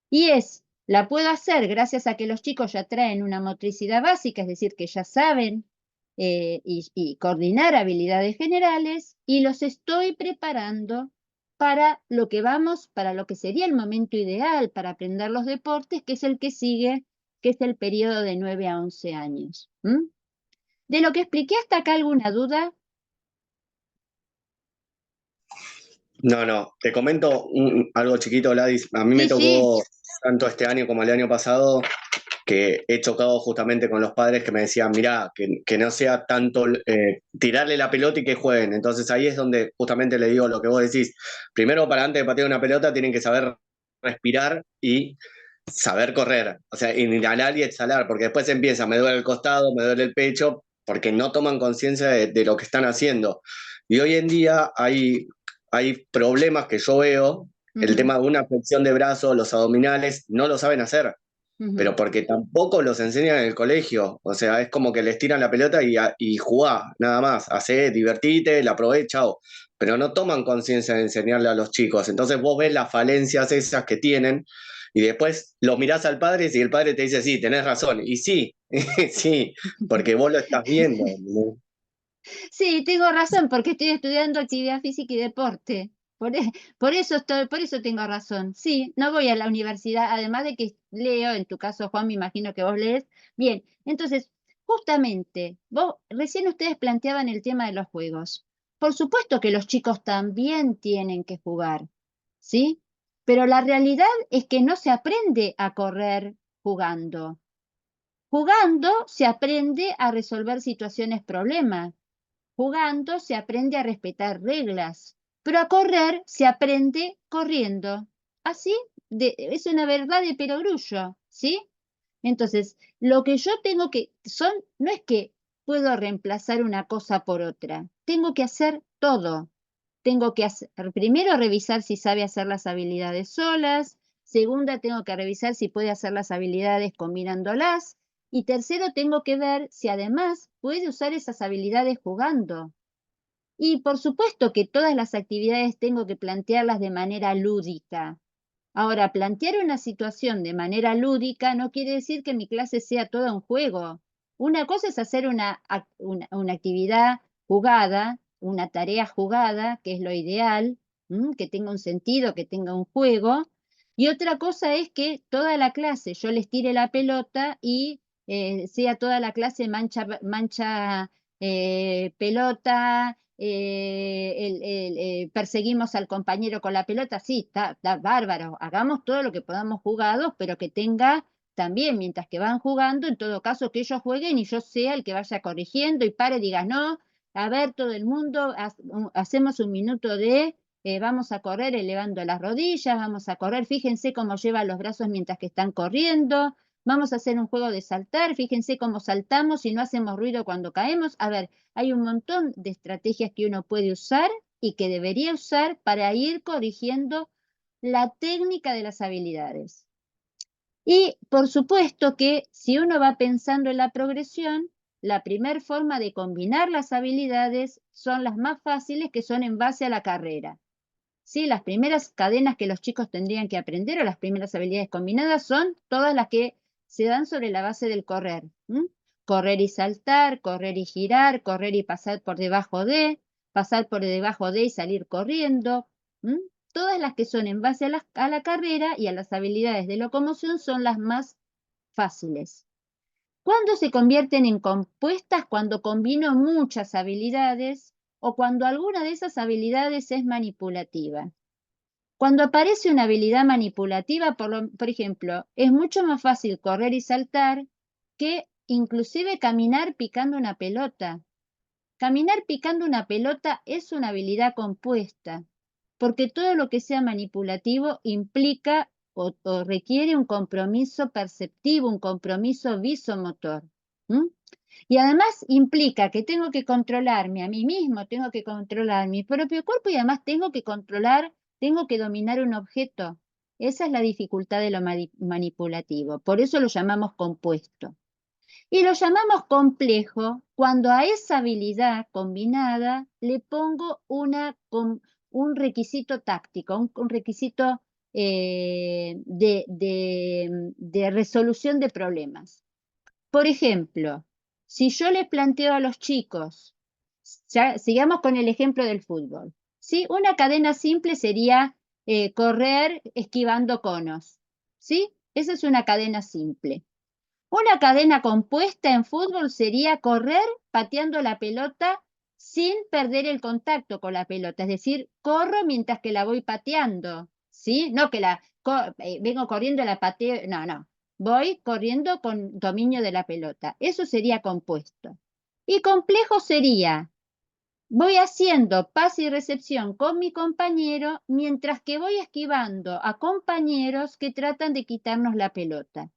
Y es La puedo hacer gracias a que los chicos ya traen una motricidad básica, es decir, que ya saben y coordinar habilidades generales, y los estoy preparando para lo que sería el momento ideal para aprender los deportes, que es el que sigue, que es el periodo de 9 a 11 años. ¿De lo que expliqué hasta acá alguna duda? No, te comento algo chiquito, Gladys. A mí me Sí, tocó tanto este año como el año pasado que he chocado justamente con los padres que me decían, mirá, que no sea tanto tirarle la pelota y que jueguen. Entonces ahí es donde justamente le digo lo que vos decís. Primero, para antes de patear una pelota, tienen que saber respirar y saber correr. O sea, inhalar y exhalar, porque después empieza, me duele el costado, me duele el pecho, porque no toman conciencia de lo que están haciendo. Y hoy en día hay problemas que yo veo, el tema de una flexión de brazos, los abdominales, no lo saben hacer, pero porque tampoco los enseñan en el colegio. O sea, es como que les tiran la pelota y jugá, nada más, hacé, divertite, la probé, chao. Pero no toman conciencia de enseñarle a los chicos. Entonces vos ves las falencias esas que tienen y después lo mirás al padre y el padre te dice, sí, tenés razón. Y sí, sí, porque vos lo estás viendo. Sí, tengo razón, porque estoy estudiando actividad física y deporte. Por eso tengo razón. Sí, no voy a la universidad, además de que leo, en tu caso, Juan, me imagino que vos lees. Bien, entonces, justamente, recién ustedes planteaban el tema de los juegos. Por supuesto que los chicos también tienen que jugar, ¿sí? Pero la realidad es que no se aprende a correr jugando. Jugando se aprende a resolver situaciones, problemas. Jugando se aprende a respetar reglas, pero a correr se aprende corriendo. Así es una verdad de perogrullo, ¿sí? Entonces, lo que yo tengo no es que puedo reemplazar una cosa por otra, tengo que hacer todo. Tengo que primero revisar si sabe hacer las habilidades solas, segunda tengo que revisar si puede hacer las habilidades combinándolas, y tercero tengo que ver si además puede usar esas habilidades jugando. Y por supuesto que todas las actividades tengo que plantearlas de manera lúdica. Ahora, plantear una situación de manera lúdica no quiere decir que mi clase sea todo un juego. Una cosa es hacer una actividad jugada, una tarea jugada, que es lo ideal, que tenga un sentido, que tenga un juego. Y otra cosa es que toda la clase yo les tire la pelota y sea toda la clase mancha pelota, perseguimos al compañero con la pelota, sí, está bárbaro, hagamos todo lo que podamos jugados, pero que tenga también, mientras que van jugando, en todo caso que ellos jueguen y yo sea el que vaya corrigiendo y pare y diga, no, a ver todo el mundo, hacemos un minuto de, vamos a correr elevando las rodillas, vamos a correr, fíjense cómo llevan los brazos mientras que están corriendo. Vamos a hacer un juego de saltar, fíjense cómo saltamos y no hacemos ruido cuando caemos. A ver, hay un montón de estrategias que uno puede usar y que debería usar para ir corrigiendo la técnica de las habilidades. Y por supuesto que si uno va pensando en la progresión, la primera forma de combinar las habilidades son las más fáciles, que son en base a la carrera. ¿Sí? Las primeras cadenas que los chicos tendrían que aprender, o las primeras habilidades combinadas, son todas las que se dan sobre la base del correr. Correr y saltar, correr y girar, correr y pasar por debajo de, pasar por debajo de y salir corriendo. Todas las que son en base a la carrera y a las habilidades de locomoción son las más fáciles. ¿Cuándo se convierten en compuestas? Cuando combino muchas habilidades o cuando alguna de esas habilidades es manipulativa. Cuando aparece una habilidad manipulativa, por ejemplo, es mucho más fácil correr y saltar que inclusive caminar picando una pelota. Caminar picando una pelota es una habilidad compuesta, porque todo lo que sea manipulativo implica o requiere un compromiso perceptivo, un compromiso visomotor. Y además implica que tengo que controlarme a mí mismo, tengo que controlar mi propio cuerpo y además tengo que dominar un objeto. Esa es la dificultad de lo manipulativo. Por eso lo llamamos compuesto. Y lo llamamos complejo cuando a esa habilidad combinada le pongo un requisito táctico, un requisito de resolución de problemas. Por ejemplo, si yo les planteo a los chicos, ya sigamos con el ejemplo del fútbol, ¿sí? Una cadena simple sería correr esquivando conos, ¿sí? Esa es una cadena simple. Una cadena compuesta en fútbol sería correr pateando la pelota sin perder el contacto con la pelota, es decir, corro mientras que la voy pateando, ¿sí? No que vengo corriendo y la pateo, no, voy corriendo con dominio de la pelota. Eso sería compuesto. Y complejo sería, voy haciendo pase y recepción con mi compañero mientras que voy esquivando a compañeros que tratan de quitarnos la pelota.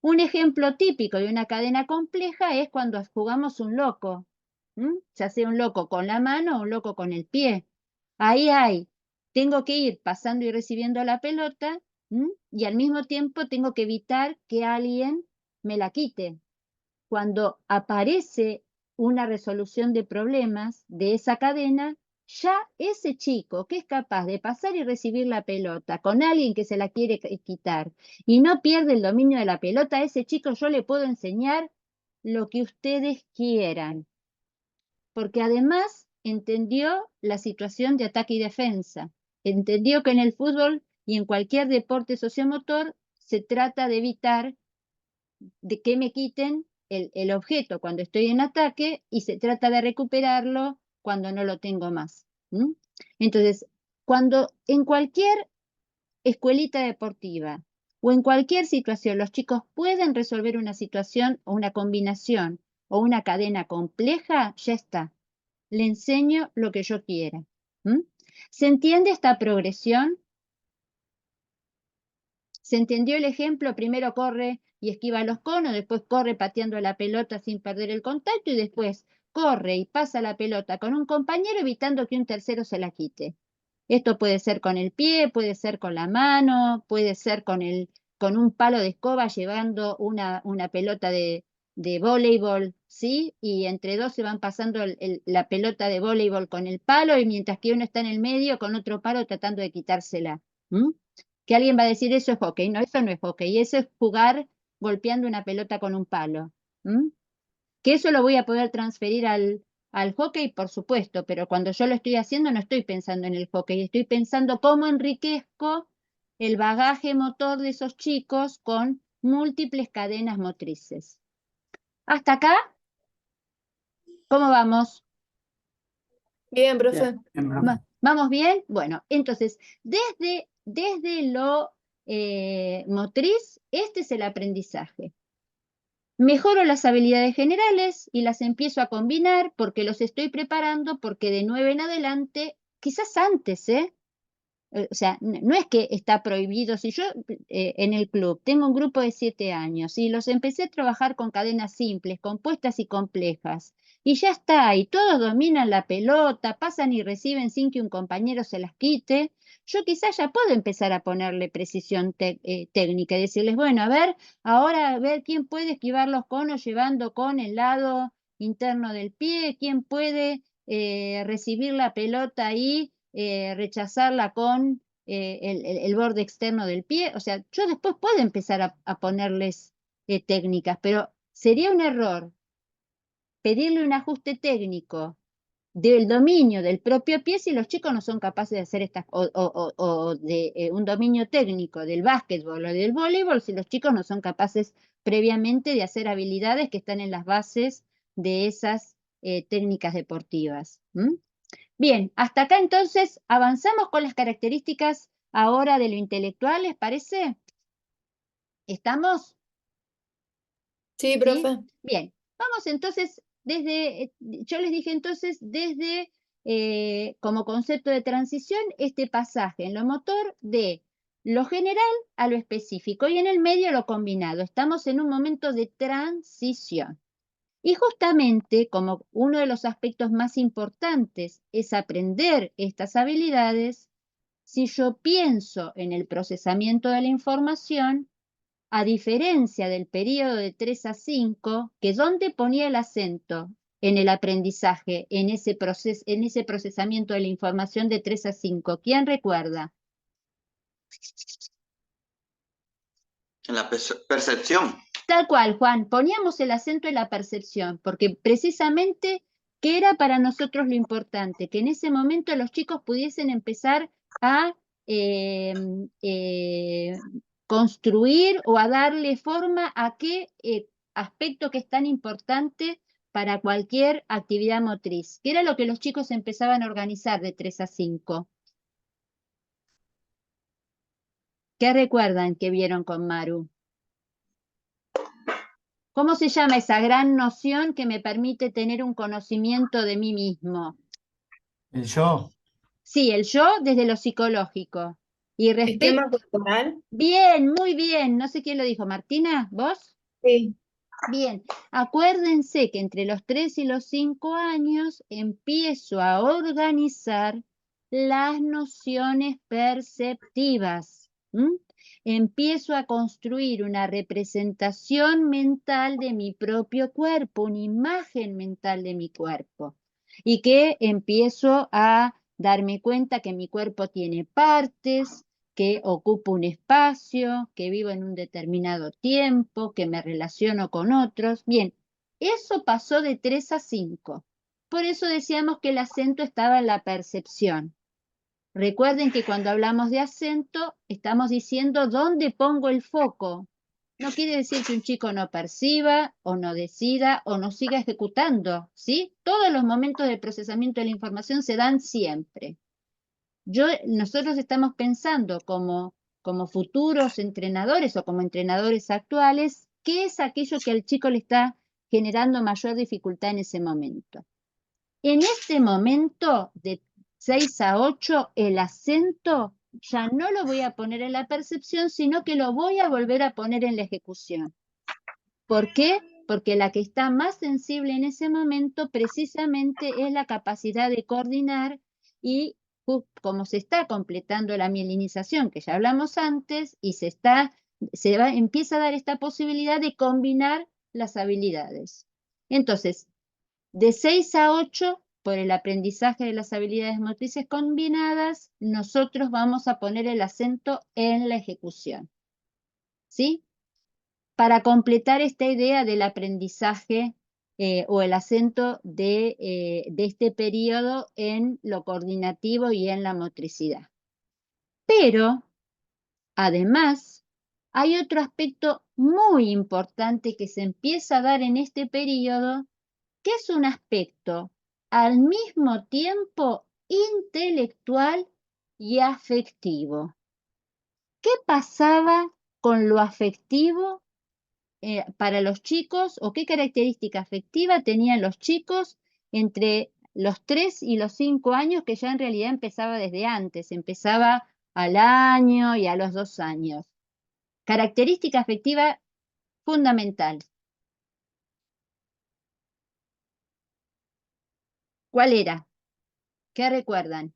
Un ejemplo típico de una cadena compleja es cuando jugamos un loco, ya sea un loco con la mano o un loco con el pie. Ahí tengo que ir pasando y recibiendo la pelota, y al mismo tiempo tengo que evitar que alguien me la quite. Cuando aparece una resolución de problemas de esa cadena, ya ese chico que es capaz de pasar y recibir la pelota con alguien que se la quiere quitar y no pierde el dominio de la pelota, a ese chico yo le puedo enseñar lo que ustedes quieran, porque además entendió la situación de ataque y defensa, entendió que en el fútbol y en cualquier deporte sociomotor se trata de evitar de que me quiten el objeto cuando estoy en ataque y se trata de recuperarlo cuando no lo tengo más. Entonces, cuando en cualquier escuelita deportiva o en cualquier situación los chicos pueden resolver una situación o una combinación o una cadena compleja, ya está. Le enseño lo que yo quiera. ¿Se entiende esta progresión? ¿Se entendió el ejemplo? Primero corre y esquiva los conos, después corre pateando la pelota sin perder el contacto y después corre y pasa la pelota con un compañero evitando que un tercero se la quite. Esto puede ser con el pie, puede ser con la mano, puede ser con un palo de escoba llevando una pelota de voleibol, ¿sí? Y entre dos se van pasando la pelota de voleibol con el palo y mientras que uno está en el medio con otro palo tratando de quitársela. Que alguien va a decir, eso es hockey. No, eso no es hockey, eso es jugar golpeando una pelota con un palo. Que eso lo voy a poder transferir al hockey, por supuesto, pero cuando yo lo estoy haciendo no estoy pensando en el hockey, estoy pensando cómo enriquezco el bagaje motor de esos chicos con múltiples cadenas motrices. ¿Hasta acá? ¿Cómo vamos? Bien, profe. ¿Vamos bien? Bueno, entonces, desde lo motriz, este es el aprendizaje. Mejoro las habilidades generales y las empiezo a combinar porque los estoy preparando porque de 9 en adelante, quizás antes, o sea, no es que está prohibido. Si yo en el club tengo un grupo de 7 años y los empecé a trabajar con cadenas simples, compuestas y complejas, y ya está, y todos dominan la pelota, pasan y reciben sin que un compañero se las quite, yo quizás ya puedo empezar a ponerle precisión técnica y decirles, bueno, ahora a ver quién puede esquivar los conos llevando con el lado interno del pie, quién puede recibir la pelota ahí, rechazarla con el borde externo del pie. O sea, yo después puedo empezar a ponerles técnicas, pero sería un error pedirle un ajuste técnico del dominio del propio pie si los chicos no son capaces de hacer estas, o de un dominio técnico del básquetbol o del voleibol si los chicos no son capaces previamente de hacer habilidades que están en las bases de esas técnicas deportivas. Bien, hasta acá entonces avanzamos con las características ahora de lo intelectual, ¿les parece? ¿Estamos? Sí, ¿Sí? profe. Bien, vamos entonces yo les dije entonces desde como concepto de transición este pasaje en lo motor de lo general a lo específico y en el medio lo combinado. Estamos en un momento de transición. Y justamente como uno de los aspectos más importantes es aprender estas habilidades, si yo pienso en el procesamiento de la información, a diferencia del periodo de 3 a 5, que donde ponía el acento en el aprendizaje, en ese procesamiento de la información de 3 a 5, ¿quién recuerda? En la percepción. Tal cual, Juan, poníamos el acento en la percepción, porque precisamente, ¿qué era para nosotros lo importante? Que en ese momento los chicos pudiesen empezar a construir o a darle forma a qué aspecto que es tan importante para cualquier actividad motriz, que era lo que los chicos empezaban a organizar de 3 a 5. ¿Qué recuerdan que vieron con Maru? ¿Cómo se llama esa gran noción que me permite tener un conocimiento de mí mismo? El yo. Sí, el yo desde lo psicológico. Y Esquema corporal. Bien, muy bien. No sé quién lo dijo. ¿Martina? ¿Vos? Sí. Bien. Acuérdense que entre los 3 y los 5 años empiezo a organizar las nociones perceptivas. Empiezo a construir una representación mental de mi propio cuerpo, una imagen mental de mi cuerpo. Y que empiezo a darme cuenta que mi cuerpo tiene partes, que ocupo un espacio, que vivo en un determinado tiempo, que me relaciono con otros. Bien, eso pasó de 3 a 5. Por eso decíamos que el acento estaba en la percepción. Recuerden que cuando hablamos de acento, estamos diciendo dónde pongo el foco. No quiere decir que un chico no perciba, o no decida, o no siga ejecutando, ¿sí? Todos los momentos de procesamiento de la información se dan siempre. Nosotros estamos pensando como futuros entrenadores o como entrenadores actuales, ¿qué es aquello que al chico le está generando mayor dificultad en ese momento? En este momento, de 6 a 8, el acento ya no lo voy a poner en la percepción, sino que lo voy a volver a poner en la ejecución. ¿Por qué? Porque la que está más sensible en ese momento precisamente es la capacidad de coordinar y como se está completando la mielinización, que ya hablamos antes, y empieza a dar esta posibilidad de combinar las habilidades. Entonces, de 6 a 8, por el aprendizaje de las habilidades motrices combinadas, nosotros vamos a poner el acento en la ejecución. ¿Sí? Para completar esta idea del aprendizaje o el acento de este periodo en lo coordinativo y en la motricidad. Pero, además, hay otro aspecto muy importante que se empieza a dar en este periodo, que es un aspecto al mismo tiempo intelectual y afectivo. ¿Qué pasaba con lo afectivo para los chicos, o qué característica afectiva tenían los chicos entre los 3 y los 5 años, que ya en realidad empezaba desde antes, empezaba al año y a los 2 años? Característica afectiva fundamental. ¿Cuál era? ¿Qué recuerdan?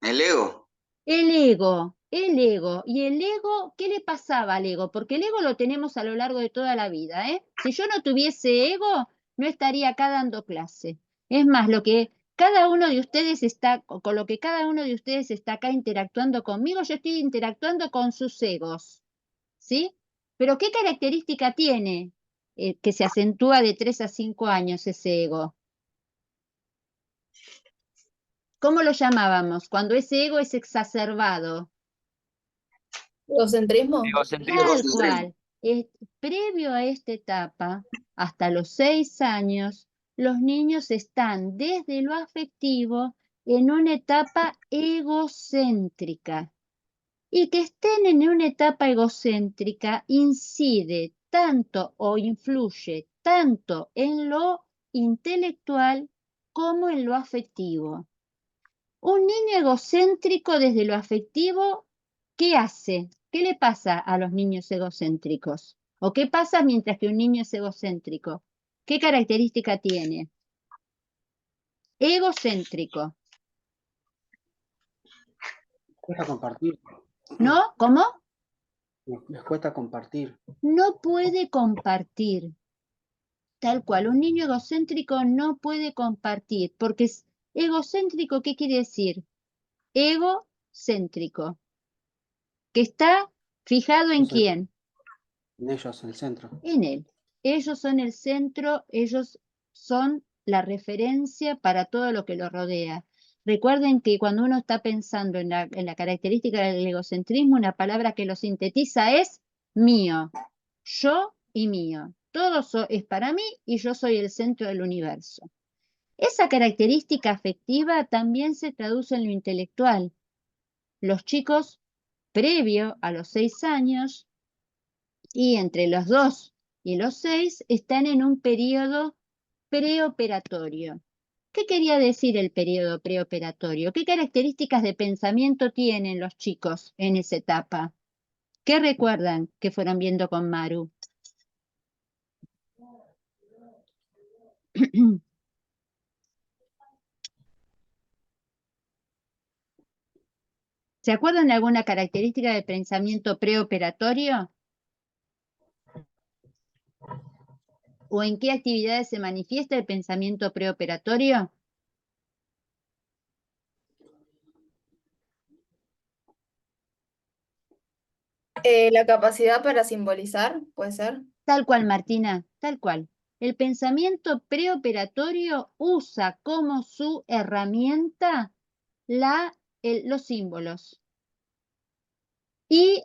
El ego. El ego. ¿Y el ego, qué le pasaba al ego? Porque el ego lo tenemos a lo largo de toda la vida, ¿eh? Si yo no tuviese ego, no estaría acá dando clase. Es más, con lo que cada uno de ustedes está acá interactuando conmigo, yo estoy interactuando con sus egos, ¿sí? Pero ¿qué característica tiene que se acentúa de 3 a 5 años ese ego? ¿Cómo lo llamábamos? Cuando ese ego es exacerbado. Egocentrismo. Tal cual. Previo a esta etapa, hasta los 6 años, los niños están desde lo afectivo en una etapa egocéntrica. Y que estén en una etapa egocéntrica incide tanto o influye tanto en lo intelectual como en lo afectivo. Un niño egocéntrico desde lo afectivo, ¿qué hace? ¿Qué le pasa a los niños egocéntricos? ¿O qué pasa mientras que un niño es egocéntrico? ¿Qué característica tiene? Egocéntrico. Cuesta compartir. ¿No? ¿Cómo? Les cuesta compartir. No puede compartir. Tal cual, un niño egocéntrico no puede compartir, porque es egocéntrico, ¿qué quiere decir? Egocéntrico. que está fijado en Entonces, quién, en ellos, en el centro. en él. Ellos son el centro, ellos son la referencia para todo lo que lo rodea. Recuerden que cuando uno está pensando en la característica del egocentrismo, una palabra que lo sintetiza es mío, yo y mío. Todo es para mí y yo soy el centro del universo. Esa característica afectiva también se traduce en lo intelectual. Los chicos, previo a los 6 años y entre los 2 y los 6, están en un periodo preoperatorio. ¿Qué quería decir el periodo preoperatorio? ¿Qué características de pensamiento tienen los chicos en esa etapa? ¿Qué recuerdan que fueron viendo con Maru? ¿Se acuerdan de alguna característica de pensamiento preoperatorio? ¿O en qué actividades se manifiesta el pensamiento preoperatorio? La capacidad para simbolizar, puede ser. Tal cual, Martina, tal cual. El pensamiento preoperatorio usa como su herramienta los símbolos. Y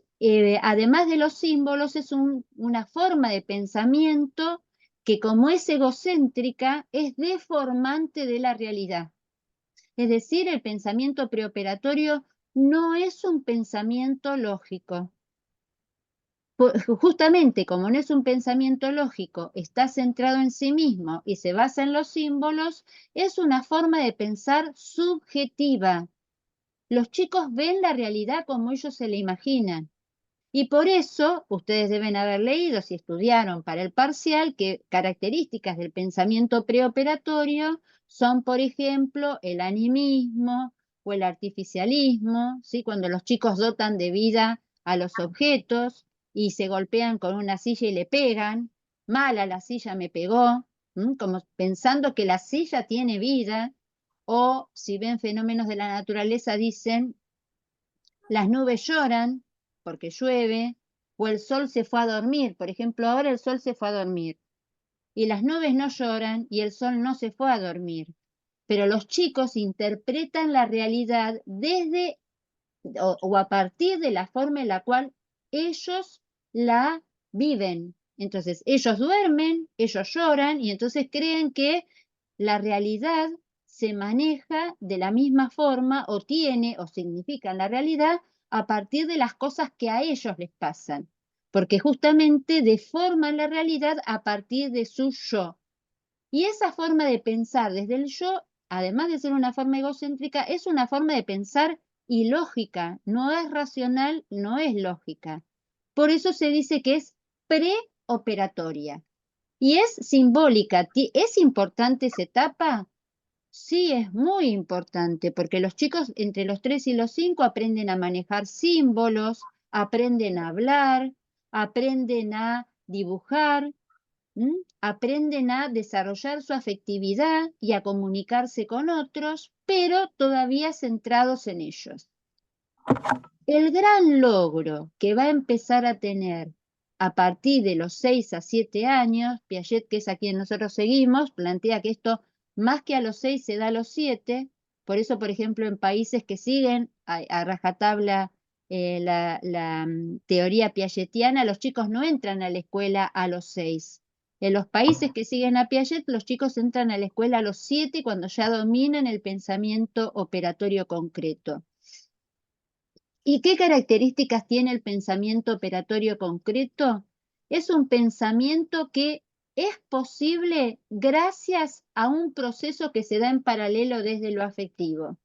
además de los símbolos, es una forma de pensamiento que, como es egocéntrica, es deformante de la realidad. Es decir, el pensamiento preoperatorio no es un pensamiento lógico. Justamente como no es un pensamiento lógico, está centrado en sí mismo y se basa en los símbolos, es una forma de pensar subjetiva. Los chicos ven la realidad como ellos se la imaginan. Y por eso, ustedes deben haber leído, si estudiaron para el parcial, que características del pensamiento preoperatorio son, por ejemplo, el animismo o el artificialismo, ¿sí? Cuando los chicos dotan de vida a los objetos y se golpean con una silla y le pegan, mala la silla me pegó, como pensando que la silla tiene vida, o si ven fenómenos de la naturaleza dicen, las nubes lloran porque llueve, o el sol se fue a dormir. Por ejemplo, ahora el sol se fue a dormir. Y las nubes no lloran y el sol no se fue a dormir. Pero los chicos interpretan la realidad desde o a partir de la forma en la cual ellos la viven. Entonces, ellos duermen, ellos lloran y entonces creen que la realidad se maneja de la misma forma o tiene o significa la realidad a partir de las cosas que a ellos les pasan, porque justamente deforman la realidad a partir de su yo. Y esa forma de pensar desde el yo, además de ser una forma egocéntrica, es una forma de pensar ilógica, no es racional, no es lógica. Por eso se dice que es preoperatoria. Y es simbólica. ¿Es importante esa etapa? Sí, es muy importante, porque los chicos entre los 3 y los 5 aprenden a manejar símbolos, aprenden a hablar, aprenden a dibujar, aprenden a desarrollar su afectividad y a comunicarse con otros, pero todavía centrados en ellos. El gran logro que va a empezar a tener a partir de los 6 a 7 años, Piaget, que es a quien nosotros seguimos, plantea que esto más que a los 6 se da a los 7, por eso, por ejemplo, en países que siguen a rajatabla la teoría piagetiana, los chicos no entran a la escuela a los 6. En los países que siguen a Piaget, los chicos entran a la escuela a los 7 cuando ya dominan el pensamiento operatorio concreto. ¿Y qué características tiene el pensamiento operatorio concreto? Es un pensamiento que es posible gracias a un proceso que se da en paralelo desde lo afectivo.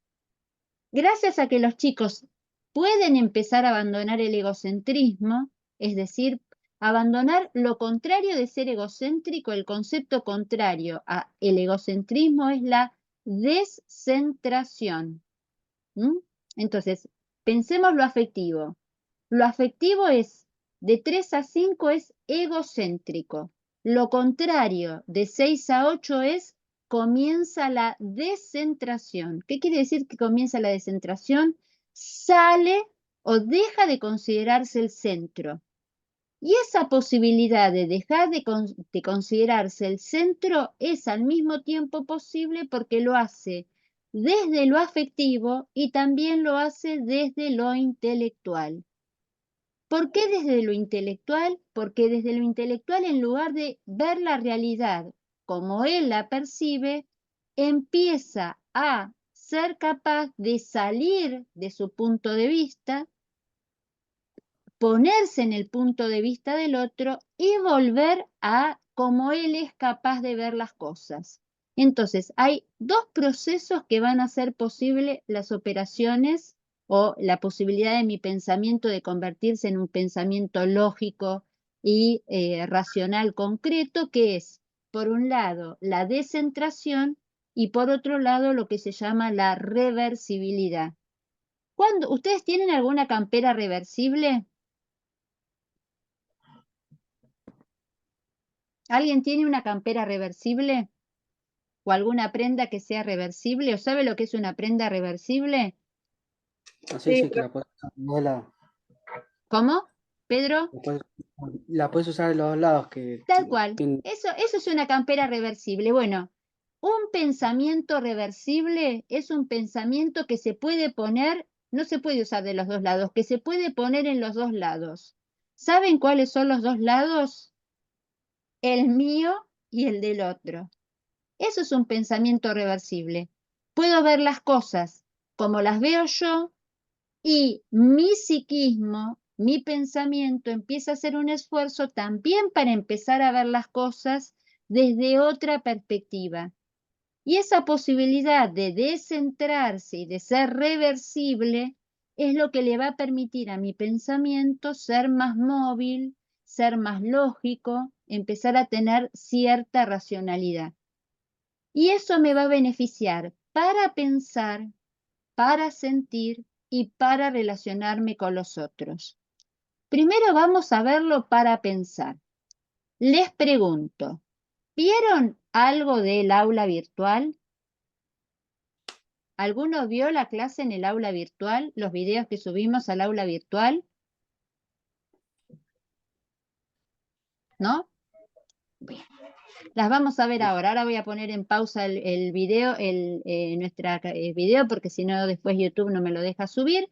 Gracias a que los chicos pueden empezar a abandonar el egocentrismo, es decir, abandonar lo contrario de ser egocéntrico, el concepto contrario al egocentrismo es la descentración. Entonces, pensemos lo afectivo. Lo afectivo es, de 3 a 5 es egocéntrico. Lo contrario, de 6 a 8 es, comienza la descentración. ¿Qué quiere decir que comienza la descentración? Sale o deja de considerarse el centro. Y esa posibilidad de dejar de considerarse el centro es al mismo tiempo posible porque lo hace desde lo afectivo y también lo hace desde lo intelectual. ¿Por qué desde lo intelectual? Porque desde lo intelectual, en lugar de ver la realidad como él la percibe, empieza a ser capaz de salir de su punto de vista, ponerse en el punto de vista del otro y volver a como él es capaz de ver las cosas. Entonces, hay dos procesos que van a hacer posible las operaciones o la posibilidad de mi pensamiento de convertirse en un pensamiento lógico y racional concreto, que es, por un lado, la descentración y por otro lado, lo que se llama la reversibilidad. ¿Ustedes tienen alguna campera reversible? ¿Alguien tiene una campera reversible? ¿O alguna prenda que sea reversible? ¿O sabe lo que es una prenda reversible? Así Sí, sí, que la puedes usar de los lados. ¿Cómo, Pedro? La puedes usar de los dos lados. Tal cual. Eso es una campera reversible. Bueno, un pensamiento reversible es un pensamiento que se puede poner, no se puede usar de los dos lados, que se puede poner en los dos lados. ¿Saben cuáles son los dos lados? El mío y el del otro. Eso es un pensamiento reversible. Puedo ver las cosas como las veo yo y mi psiquismo, mi pensamiento empieza a hacer un esfuerzo también para empezar a ver las cosas desde otra perspectiva. Y esa posibilidad de descentrarse y de ser reversible es lo que le va a permitir a mi pensamiento ser más móvil, ser más lógico, empezar a tener cierta racionalidad. Y eso me va a beneficiar para pensar, para sentir y para relacionarme con los otros. Primero vamos a verlo para pensar. Les pregunto, ¿vieron algo del aula virtual? ¿Alguno vio la clase en el aula virtual? ¿Los videos que subimos al aula virtual? ¿No? Bien. Las vamos a ver ahora. Ahora voy a poner en pausa el video, nuestro video, porque si no después YouTube no me lo deja subir.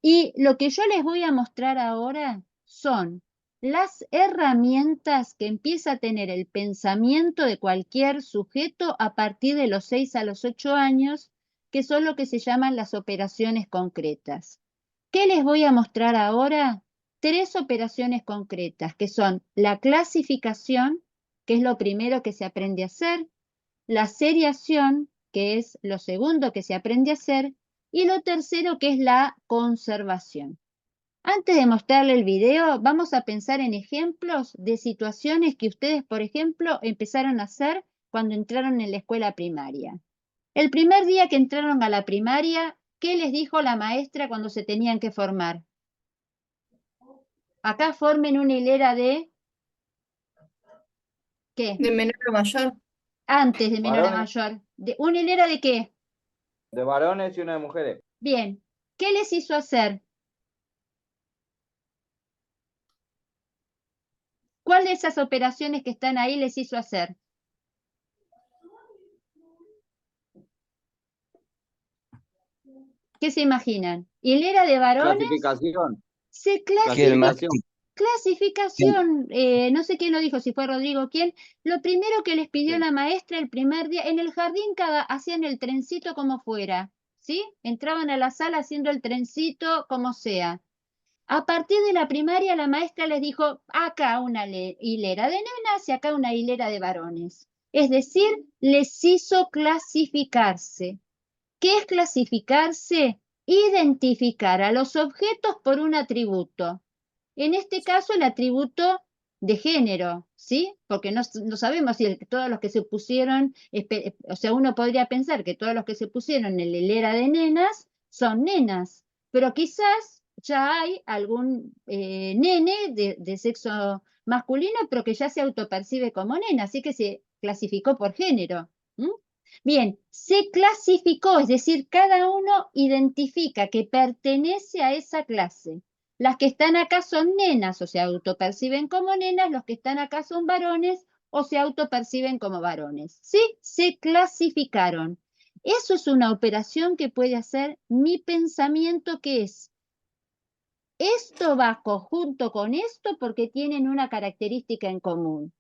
Y lo que yo les voy a mostrar ahora son las herramientas que empieza a tener el pensamiento de cualquier sujeto a partir de los 6 a los 8 años, que son lo que se llaman las operaciones concretas. ¿Qué les voy a mostrar ahora? 3 operaciones concretas, que son la clasificación, que es lo primero que se aprende a hacer, la seriación, que es lo segundo que se aprende a hacer, y lo tercero que es la conservación. Antes de mostrarle el video, vamos a pensar en ejemplos de situaciones que ustedes, por ejemplo, empezaron a hacer cuando entraron en la escuela primaria. El primer día que entraron a la primaria, ¿qué les dijo la maestra cuando se tenían que formar? Acá formen una hilera de... ¿Qué? De menor a mayor. Antes de menor a Varones. mayor. ¿Una hilera de qué? De varones y una de mujeres. Bien. ¿Qué les hizo hacer? ¿Cuál de esas operaciones que están ahí les hizo hacer? ¿Qué se imaginan? ¿Hilera de varones? Clasificación. Se Clasificación. clasificación, no sé quién lo dijo, si fue Rodrigo o quién. Lo primero que les pidió la maestra el primer día, en el jardín hacían el trencito como fuera, ¿sí? Entraban a la sala haciendo el trencito como sea. A partir de la primaria, la maestra les dijo, acá una hilera de nenas y acá una hilera de varones. Es decir, les hizo clasificarse. ¿Qué es clasificarse? Identificar a los objetos por un atributo. En este caso, el atributo de género, ¿sí? Porque no sabemos si todos los que se pusieron, o sea, uno podría pensar que todos los que se pusieron en la hilera de nenas son nenas, pero quizás ya hay algún nene de sexo masculino, pero que ya se autopercibe como nena, así que se clasificó por género. Bien, se clasificó, es decir, cada uno identifica que pertenece a esa clase. Las que están acá son nenas o se autoperciben como nenas, los que están acá son varones o se autoperciben como varones. ¿Sí? Se clasificaron. Eso es una operación que puede hacer mi pensamiento, que es, esto va junto con esto porque tienen una característica en común.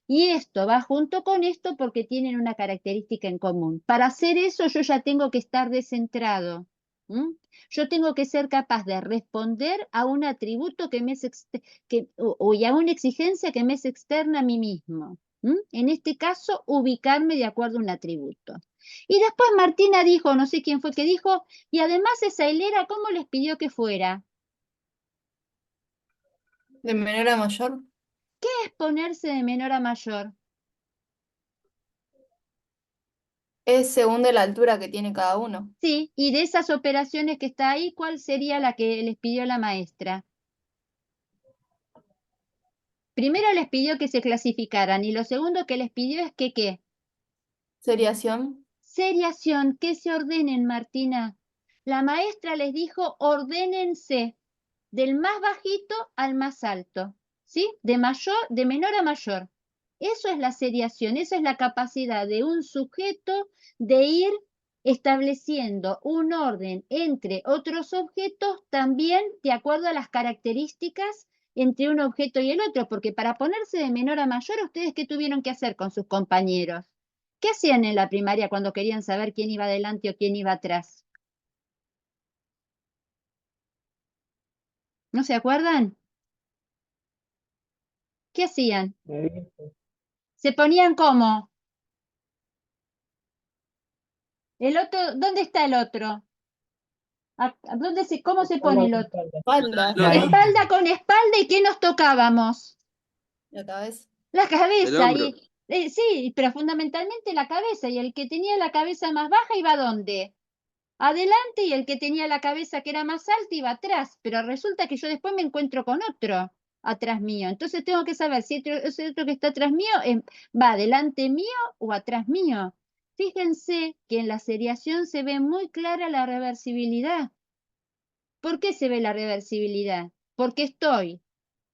Y esto va junto con esto porque tienen una característica en común. Para hacer eso yo ya tengo que estar descentrado. Yo tengo que ser capaz de responder a un atributo que me es y a una exigencia que me es externa a mí mismo. En este caso, ubicarme de acuerdo a un atributo. Y después Martina dijo, no sé quién fue que dijo, y además esa hilera, ¿cómo les pidió que fuera? De menor a mayor. ¿Qué es ponerse de menor a mayor? Es según de la altura que tiene cada uno. Sí, y de esas operaciones que está ahí, ¿cuál sería la que les pidió la maestra? Primero les pidió que se clasificaran y lo segundo que les pidió es que ¿qué? Seriación. Seriación, que se ordenen, Martina. La maestra les dijo, ordénense del más bajito al más alto, ¿sí? De menor a mayor. Eso es la seriación, esa es la capacidad de un sujeto de ir estableciendo un orden entre otros objetos, también de acuerdo a las características entre un objeto y el otro, porque para ponerse de menor a mayor, ¿ustedes qué tuvieron que hacer con sus compañeros? ¿Qué hacían en la primaria cuando querían saber quién iba adelante o quién iba atrás? ¿No se acuerdan? ¿Qué hacían? ¿Se ponían cómo? El otro, ¿dónde está el otro? ¿Cómo se pone el otro? Espalda. Espalda con espalda, ¿y qué nos tocábamos? La cabeza. La El cabeza. hombro. Sí, pero fundamentalmente la cabeza. Y el que tenía la cabeza más baja iba ¿a dónde? Adelante, y el que tenía la cabeza que era más alta iba atrás. Pero resulta que yo después me encuentro con otro atrás mío. Entonces tengo que saber si ese otro que está atrás mío va delante mío o atrás mío. Fíjense que en la seriación se ve muy clara la reversibilidad. ¿Por qué se ve la reversibilidad? Porque estoy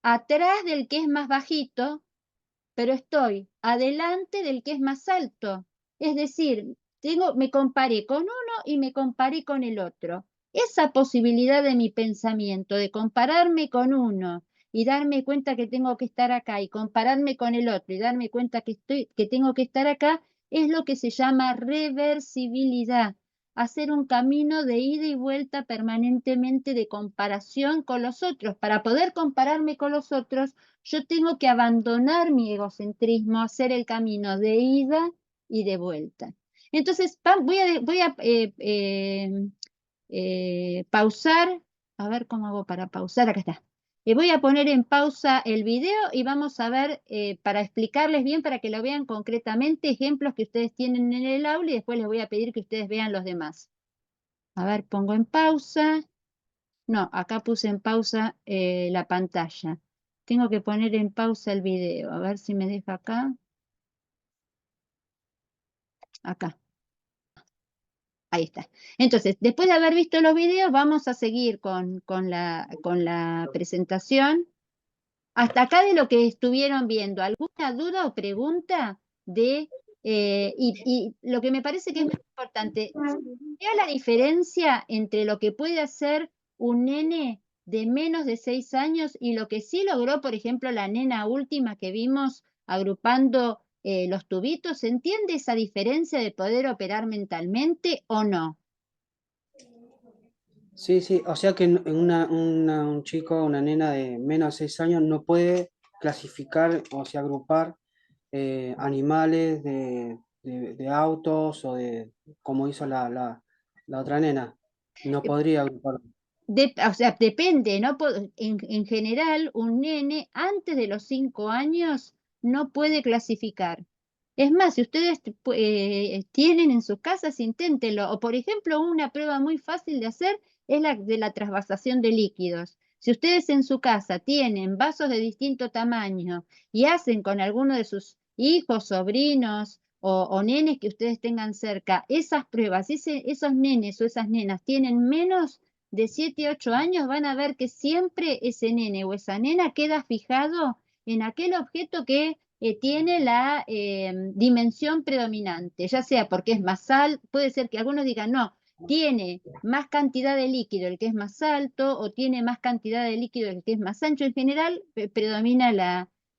atrás del que es más bajito, pero estoy adelante del que es más alto. Es decir, me comparé con uno y me comparé con el otro. Esa posibilidad de mi pensamiento, de compararme con uno y darme cuenta que tengo que estar acá, y compararme con el otro y darme cuenta que tengo que estar acá, es lo que se llama reversibilidad. Hacer un camino de ida y vuelta permanentemente de comparación con los otros. Para poder compararme con los otros, yo tengo que abandonar mi egocentrismo, hacer el camino de ida y de vuelta. Entonces, voy a pausar. A ver cómo hago para pausar. Acá está. Voy a poner en pausa el video y vamos a ver, para explicarles bien, para que lo vean concretamente, ejemplos que ustedes tienen en el aula, y después les voy a pedir que ustedes vean los demás. A ver, pongo en pausa. No, acá puse en pausa la pantalla. Tengo que poner en pausa el video. A ver si me deja acá. Acá. Ahí está. Entonces, después de haber visto los videos, vamos a seguir con la presentación. Hasta acá de lo que estuvieron viendo. ¿Alguna duda o pregunta? Y lo que me parece que es muy importante, ¿veo la diferencia entre lo que puede hacer un nene de menos de 6 años y lo que sí logró, por ejemplo, la nena última que vimos agrupando los tubitos? ¿Se entiende esa diferencia de poder operar mentalmente o no? Sí, sí, o sea que un chico, una nena de menos de 6 años no puede clasificar, o sea, agrupar animales de autos o como hizo la otra nena. No podría agrupar. O sea, depende, ¿no? En general, un nene antes de los 5 años no puede clasificar. Es más, si ustedes tienen en sus casas, inténtenlo. O, por ejemplo, una prueba muy fácil de hacer es la de la trasvasación de líquidos. Si ustedes en su casa tienen vasos de distinto tamaño y hacen con alguno de sus hijos, sobrinos o nenes que ustedes tengan cerca, esas pruebas, esos nenes o esas nenas tienen menos de 7, 8 años, van a ver que siempre ese nene o esa nena queda fijado en aquel objeto que tiene la dimensión predominante, ya sea porque es más alto, puede ser que algunos digan, no, tiene más cantidad de líquido el que es más alto o tiene más cantidad de líquido el que es más ancho. En general predomina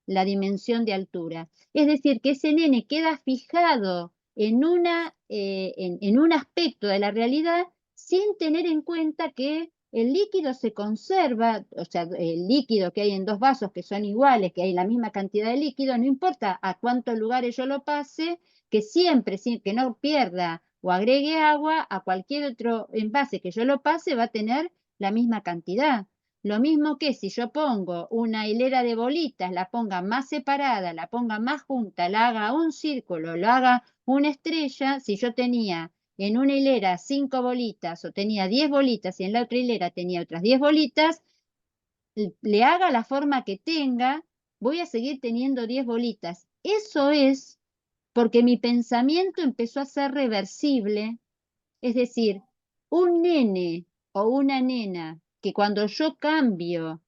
la dimensión de altura. Es decir, que ese nene queda fijado en un aspecto de la realidad sin tener en cuenta que el líquido se conserva, o sea, el líquido que hay en dos vasos que son iguales, que hay la misma cantidad de líquido, no importa a cuántos lugares yo lo pase, que siempre, que no pierda o agregue agua, a cualquier otro envase que yo lo pase va a tener la misma cantidad. Lo mismo que si yo pongo una hilera de bolitas, la ponga más separada, la ponga más junta, la haga un círculo, lo haga una estrella, si yo tenía en una hilera 5 bolitas o tenía 10 bolitas y en la otra hilera tenía otras 10 bolitas, le haga la forma que tenga, voy a seguir teniendo 10 bolitas. Eso es porque mi pensamiento empezó a ser reversible, es decir, un nene o una nena que cuando yo cambio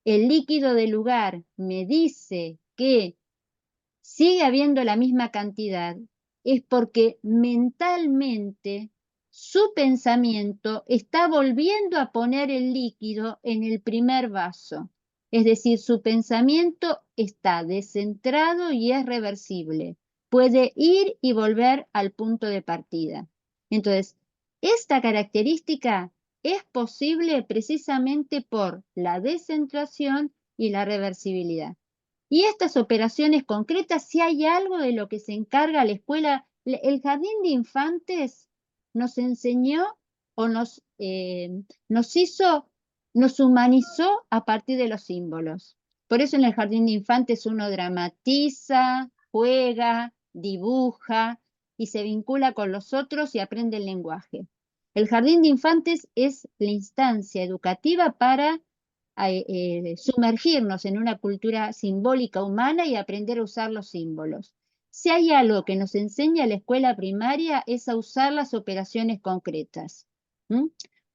el líquido de lugar me dice que sigue habiendo la misma cantidad, es porque mentalmente su pensamiento está volviendo a poner el líquido en el primer vaso. Es decir, su pensamiento está descentrado y es reversible. Puede ir y volver al punto de partida. Entonces, esta característica es posible precisamente por la descentración y la reversibilidad. Y estas operaciones concretas, si hay algo de lo que se encarga la escuela, el jardín de infantes nos enseñó o nos humanizó a partir de los símbolos. Por eso en el jardín de infantes uno dramatiza, juega, dibuja y se vincula con los otros y aprende el lenguaje. El jardín de infantes es la instancia educativa para sumergirnos en una cultura simbólica humana y aprender a usar los símbolos. Si hay algo que nos enseña la escuela primaria es a usar las operaciones concretas.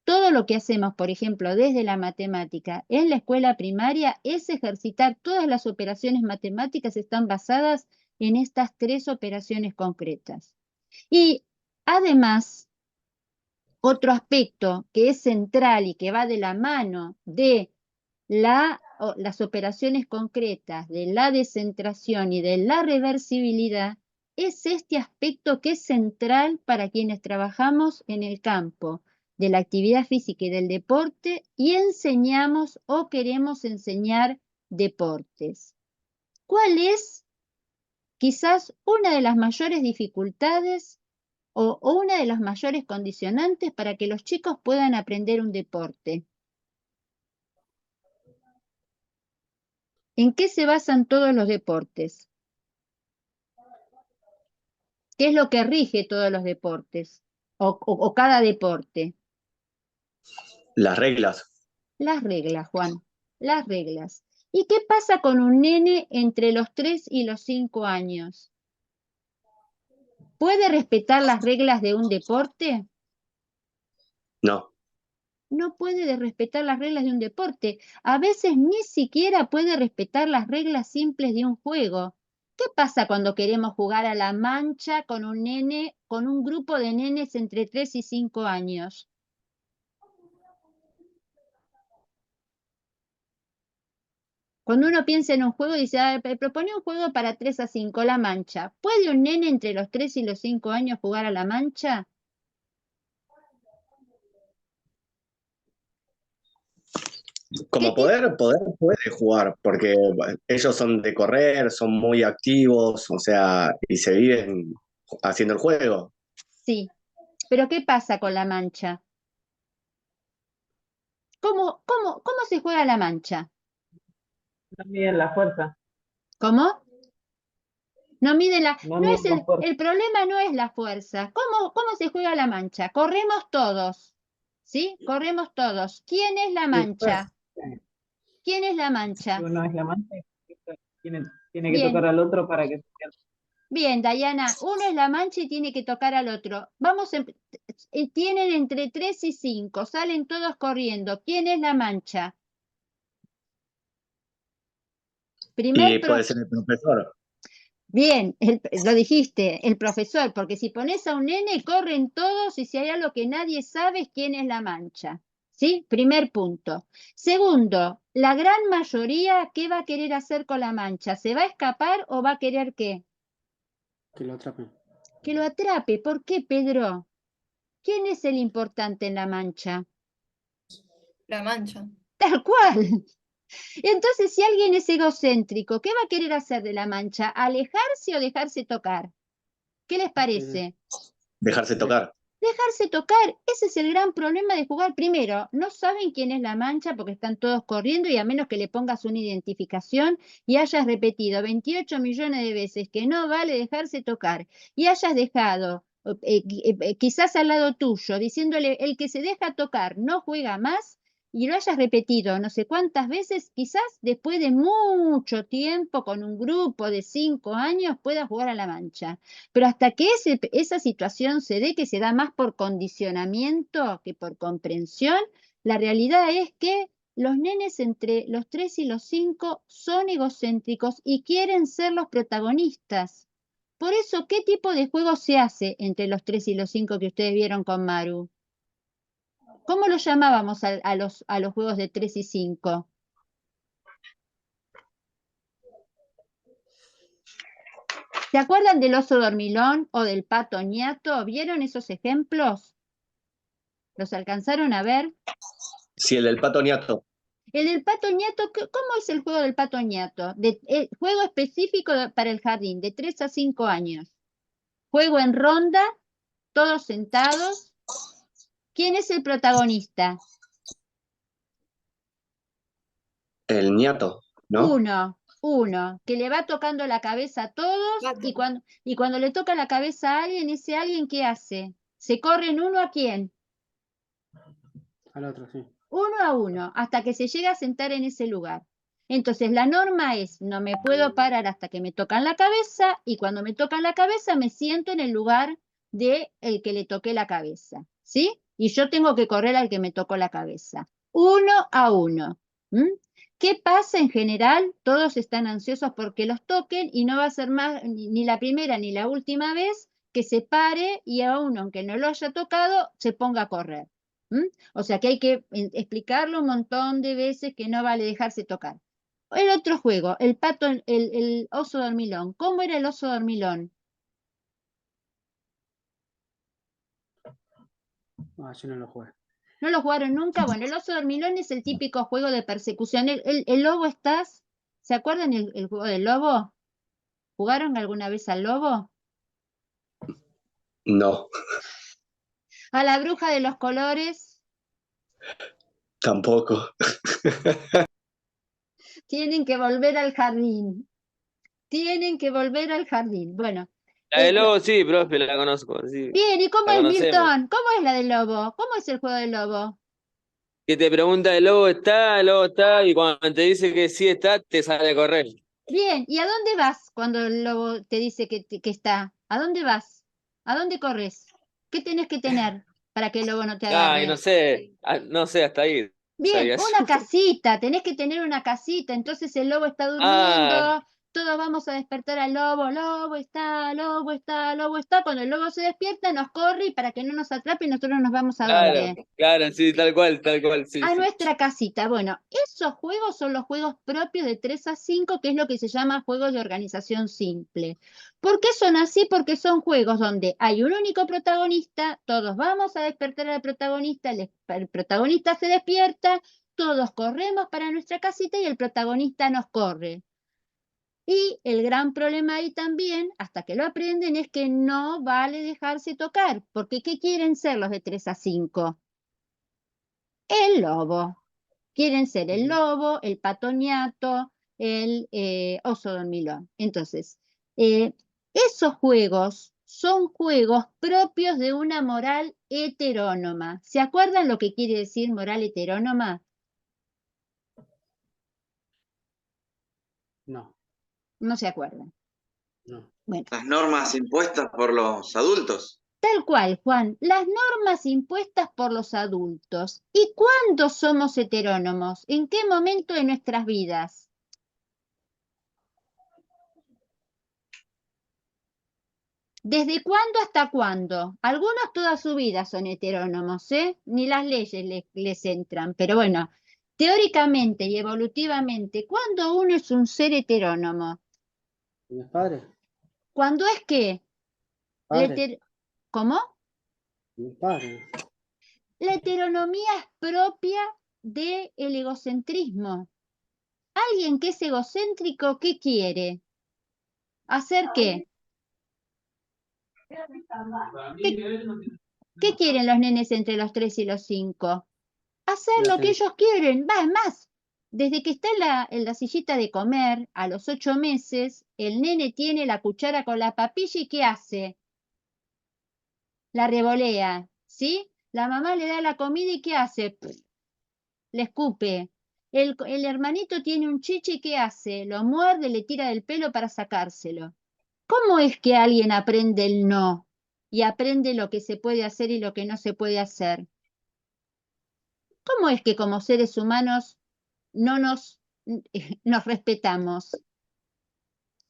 Todo lo que hacemos, por ejemplo, desde la matemática en la escuela primaria es ejercitar todas las operaciones matemáticas están basadas en estas 3 operaciones concretas. Y además, otro aspecto que es central y que va de la mano de las operaciones concretas, de la descentración y de la reversibilidad, es este aspecto que es central para quienes trabajamos en el campo de la actividad física y del deporte y enseñamos o queremos enseñar deportes. ¿Cuál es quizás una de las mayores dificultades o una de las mayores condicionantes para que los chicos puedan aprender un deporte? ¿En qué se basan todos los deportes? ¿Qué es lo que rige todos los deportes? O cada deporte. Las reglas. Las reglas, Juan, las reglas. ¿Y qué pasa con un nene entre los 3 y los 5 años? ¿Puede respetar las reglas de un deporte? No. No puede respetar las reglas de un deporte. A veces ni siquiera puede respetar las reglas simples de un juego. ¿Qué pasa cuando queremos jugar a la mancha con un nene, con un grupo de nenes entre 3 y 5 años? Cuando uno piensa en un juego, dice, propone un juego para 3 a 5, la mancha. ¿Puede un nene entre los 3 y los 5 años jugar a la mancha? Como poder puede jugar, porque ellos son de correr, son muy activos, o sea, y se viven haciendo el juego. Sí, pero ¿qué pasa con la mancha? ¿Cómo se juega la mancha? No miden la fuerza. ¿Cómo? No mide la... No No es miden la fuerza. el problema no es la fuerza. ¿Cómo se juega la mancha? Corremos todos, ¿sí? Corremos todos. ¿Quién es la mancha? ¿Quién es la mancha? Uno es la mancha y tiene que Bien. tocar al otro para que se pierda. Bien, Dayana, uno es la mancha y tiene que tocar al otro. Tienen entre 3 y 5, salen todos corriendo. ¿Quién es la mancha? Y puede ser el profesor. Bien, lo dijiste, el profesor, porque si pones a un nene, corren todos y si hay algo que nadie sabe es quién es la mancha. ¿Sí? Primer punto. Segundo, la gran mayoría, ¿qué va a querer hacer con la mancha? ¿Se va a escapar o va a querer qué? Que lo atrapen. Que lo atrape. ¿Por qué, Pedro? ¿Quién es el importante en la mancha? La mancha. Tal cual. Entonces, si alguien es egocéntrico, ¿qué va a querer hacer de la mancha? ¿Alejarse o dejarse tocar? ¿Qué les parece? Dejarse tocar. Dejarse tocar, ese es el gran problema de jugar. Primero, no saben quién es la mancha porque están todos corriendo y a menos que le pongas una identificación y hayas repetido 28 millones de veces que no vale dejarse tocar y hayas dejado quizás al lado tuyo diciéndole el que se deja tocar no juega más y lo hayas repetido no sé cuántas veces, quizás después de mucho tiempo con un grupo de 5 años puedas jugar a la mancha. Pero hasta que esa situación se dé, que se da más por condicionamiento que por comprensión, la realidad es que los nenes entre los 3 y los 5 son egocéntricos y quieren ser los protagonistas. Por eso, ¿qué tipo de juego se hace entre los 3 y los 5 que ustedes vieron con Maru? ¿Cómo lo llamábamos a los juegos de 3 y 5? ¿Se acuerdan del oso dormilón o del pato ñato? ¿Vieron esos ejemplos? ¿Los alcanzaron a ver? Sí, el del pato ñato. El del pato ñato, ¿cómo es el juego del pato ñato? Juego específico para el jardín, de 3 a 5 años. Juego en ronda, todos sentados. ¿Quién es el protagonista? El ñato, ¿no? Uno, que le va tocando la cabeza a todos y cuando le toca la cabeza a alguien, ese alguien, ¿qué hace? ¿Se corren uno a quién? Al otro, sí. Uno a uno, hasta que se llega a sentar en ese lugar. Entonces, la norma es, no me puedo parar hasta que me tocan la cabeza, y cuando me tocan la cabeza me siento en el lugar de el que le toqué la cabeza, ¿sí? Y yo tengo que correr al que me tocó la cabeza. Uno a uno. ¿Qué pasa en general? Todos están ansiosos porque los toquen y no va a ser más ni la primera ni la última vez que se pare y a uno, aunque no lo haya tocado, se ponga a correr. O sea que hay que explicarlo un montón de veces que no vale dejarse tocar. El otro juego, el oso dormilón. ¿Cómo era el oso dormilón? Yo no lo jugué. ¿No lo jugaron nunca? Bueno, el oso dormilón es el típico juego de persecución. El lobo estás, ¿se acuerdan el juego del lobo? ¿Jugaron alguna vez al lobo? No, ¿A la bruja de los colores? tampoco. Tienen que volver al jardín. Tienen que volver al jardín. Bueno. La de lobo sí, profe, la conozco. Sí, Bien, ¿y cómo la es, conocemos. Milton? ¿Cómo es la del lobo? ¿Cómo es el juego del lobo? Que te pregunta el lobo está, y cuando te dice que sí está, te sale a correr. Bien, ¿y a dónde vas cuando el lobo te dice que está? ¿A dónde vas? ¿A dónde corres? ¿Qué tenés que tener para que el lobo no te Ay, agarre? no sé, hasta ahí. Bien, sabía una yo. casita, tenés que tener una casita, entonces el lobo está durmiendo, Ah, todos vamos a despertar al lobo, lobo está, lobo está, lobo está, cuando el lobo se despierta nos corre y para que no nos atrape nosotros nos vamos a dónde? claro, sí, tal cual, sí, A sí. nuestra casita. Bueno, esos juegos son los juegos propios de 3 a 5, que es lo que se llama juegos de organización simple. ¿Por qué son así? Porque son juegos donde hay un único protagonista, todos vamos a despertar al protagonista, el protagonista se despierta, todos corremos para nuestra casita y el protagonista nos corre. Y el gran problema ahí también, hasta que lo aprenden, es que no vale dejarse tocar, porque ¿qué quieren ser los de 3 a 5? El lobo. Quieren ser el lobo, el pato ñato, el oso dormilón. Entonces, esos juegos son juegos propios de una moral heterónoma. ¿Se acuerdan lo que quiere decir moral heterónoma? No. No se acuerdan. No. Bueno, Las normas impuestas por los adultos. tal cual, Juan, las normas impuestas por los adultos. ¿Y cuándo somos heterónomos? ¿En qué momento de nuestras vidas? ¿Desde cuándo hasta cuándo? Algunos toda su vida son heterónomos, ¿eh? Ni las leyes les entran, pero bueno, teóricamente y evolutivamente, ¿cuándo uno es un ser heterónomo? ¿Mis padres? ¿Cuándo es que? Padres. ¿Cómo? Mis padres. La heteronomía es propia del egocentrismo. Alguien que es egocéntrico, ¿qué quiere? ¿Hacer qué? ¿Qué quieren los nenes entre los 3 y los 5? Hacer lo que ellos quieren. Va, es más, desde que está en la sillita de comer, a los 8 meses, el nene tiene la cuchara con la papilla y ¿qué hace? La revolea, ¿sí? La mamá le da la comida y ¿qué hace? Le escupe. El hermanito tiene un chiche y ¿qué hace? Lo muerde, le tira del pelo para sacárselo. ¿Cómo es que alguien aprende el no y aprende lo que se puede hacer y lo que no se puede hacer? ¿Cómo es que como seres humanos no nos respetamos?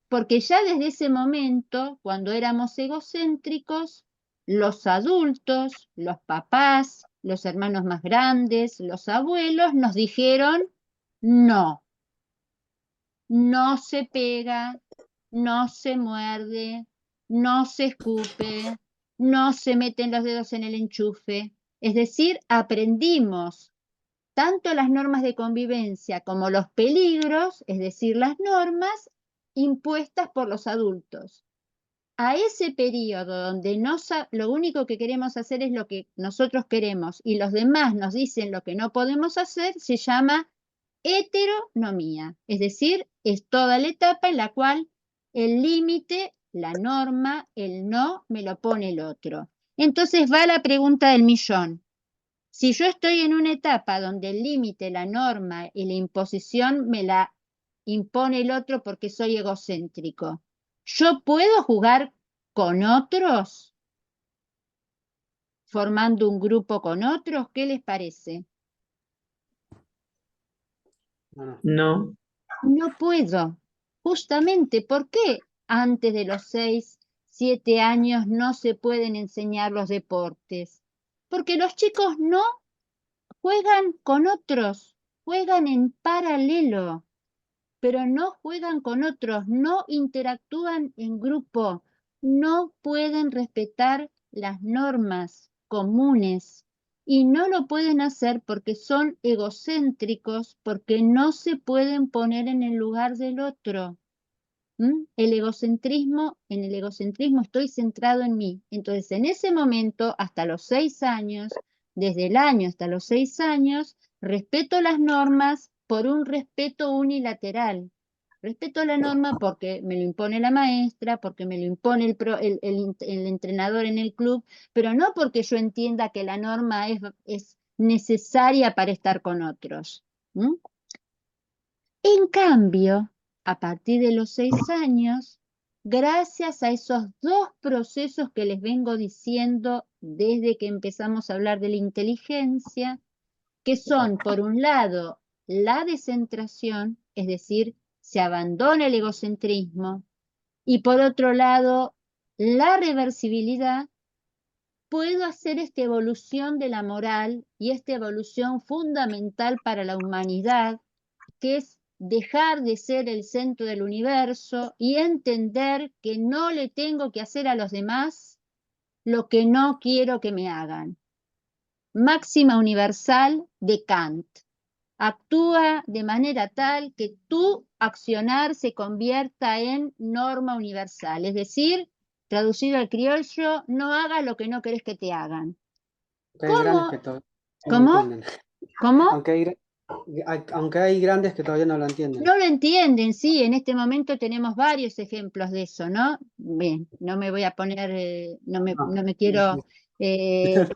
Porque ya desde ese momento, cuando éramos egocéntricos, los adultos, los papás, los hermanos más grandes, los abuelos nos dijeron no, no se pega, no se muerde, no se escupe, no se meten los dedos en el enchufe. Es decir, aprendimos tanto las normas de convivencia como los peligros, es decir, las normas impuestas por los adultos. A ese periodo donde lo único que queremos hacer es lo que nosotros queremos y los demás nos dicen lo que no podemos hacer, se llama heteronomía, es decir, es toda la etapa en la cual el límite, la norma, el no, me lo pone el otro. Entonces va la pregunta del millón. Si yo estoy en una etapa donde el límite, la norma y la imposición me la impone el otro porque soy egocéntrico, ¿yo puedo jugar con otros, formando un grupo con otros? ¿Qué les parece? No. No puedo. Justamente, ¿por qué antes de los 6, 7 años no se pueden enseñar los deportes? Porque los chicos no juegan con otros, juegan en paralelo, pero no juegan con otros, no interactúan en grupo, no pueden respetar las normas comunes y no lo pueden hacer porque son egocéntricos, porque no se pueden poner en el lugar del otro. El egocentrismo, en el egocentrismo estoy centrado en mí. Entonces, en ese momento, hasta los 6 años, desde el año hasta los 6 años, respeto las normas por un respeto unilateral. Respeto la norma porque me lo impone la maestra, porque me lo impone el entrenador en el club, pero no porque yo entienda que la norma es necesaria para estar con otros. En cambio, a partir de los 6 años, gracias a esos dos procesos que les vengo diciendo desde que empezamos a hablar de la inteligencia, que son, por un lado, la descentración, es decir, se abandona el egocentrismo, y por otro lado, la reversibilidad, puedo hacer esta evolución de la moral y esta evolución fundamental para la humanidad, que es dejar de ser el centro del universo y entender que no le tengo que hacer a los demás lo que no quiero que me hagan. Máxima universal de Kant. Actúa de manera tal que tu accionar se convierta en norma universal. Es decir, traducido al criollo, no hagas lo que no querés que te hagan. ¿Cómo? ¿Cómo? Aunque hay grandes que todavía no lo entienden. No lo entienden, sí, en este momento tenemos varios ejemplos de eso, ¿no? Bien, no me voy a poner, no me quiero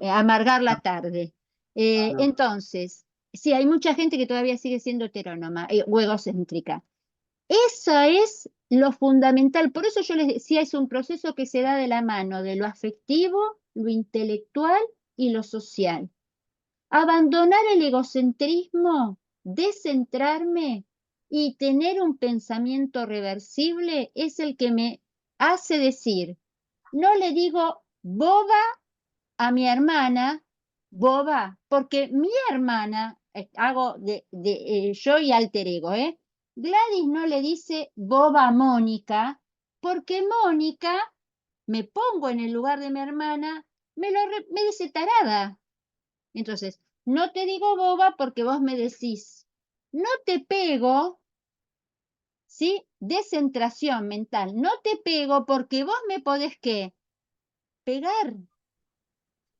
amargar la tarde. Entonces, sí, hay mucha gente que todavía sigue siendo heterónoma o egocéntrica. Eso es lo fundamental. Por eso yo les decía, es un proceso que se da de la mano de lo afectivo, lo intelectual y lo social. Abandonar el egocentrismo, descentrarme y tener un pensamiento reversible es el que me hace decir, no le digo boba a mi hermana, boba, porque mi hermana, hago yo y alter ego, Gladys no le dice boba a Mónica, porque Mónica, me pongo en el lugar de mi hermana, me dice tarada. Entonces, no te digo boba porque vos me decís, no te pego, ¿sí? Descentración mental, no te pego porque vos me podés, ¿qué? Pegar.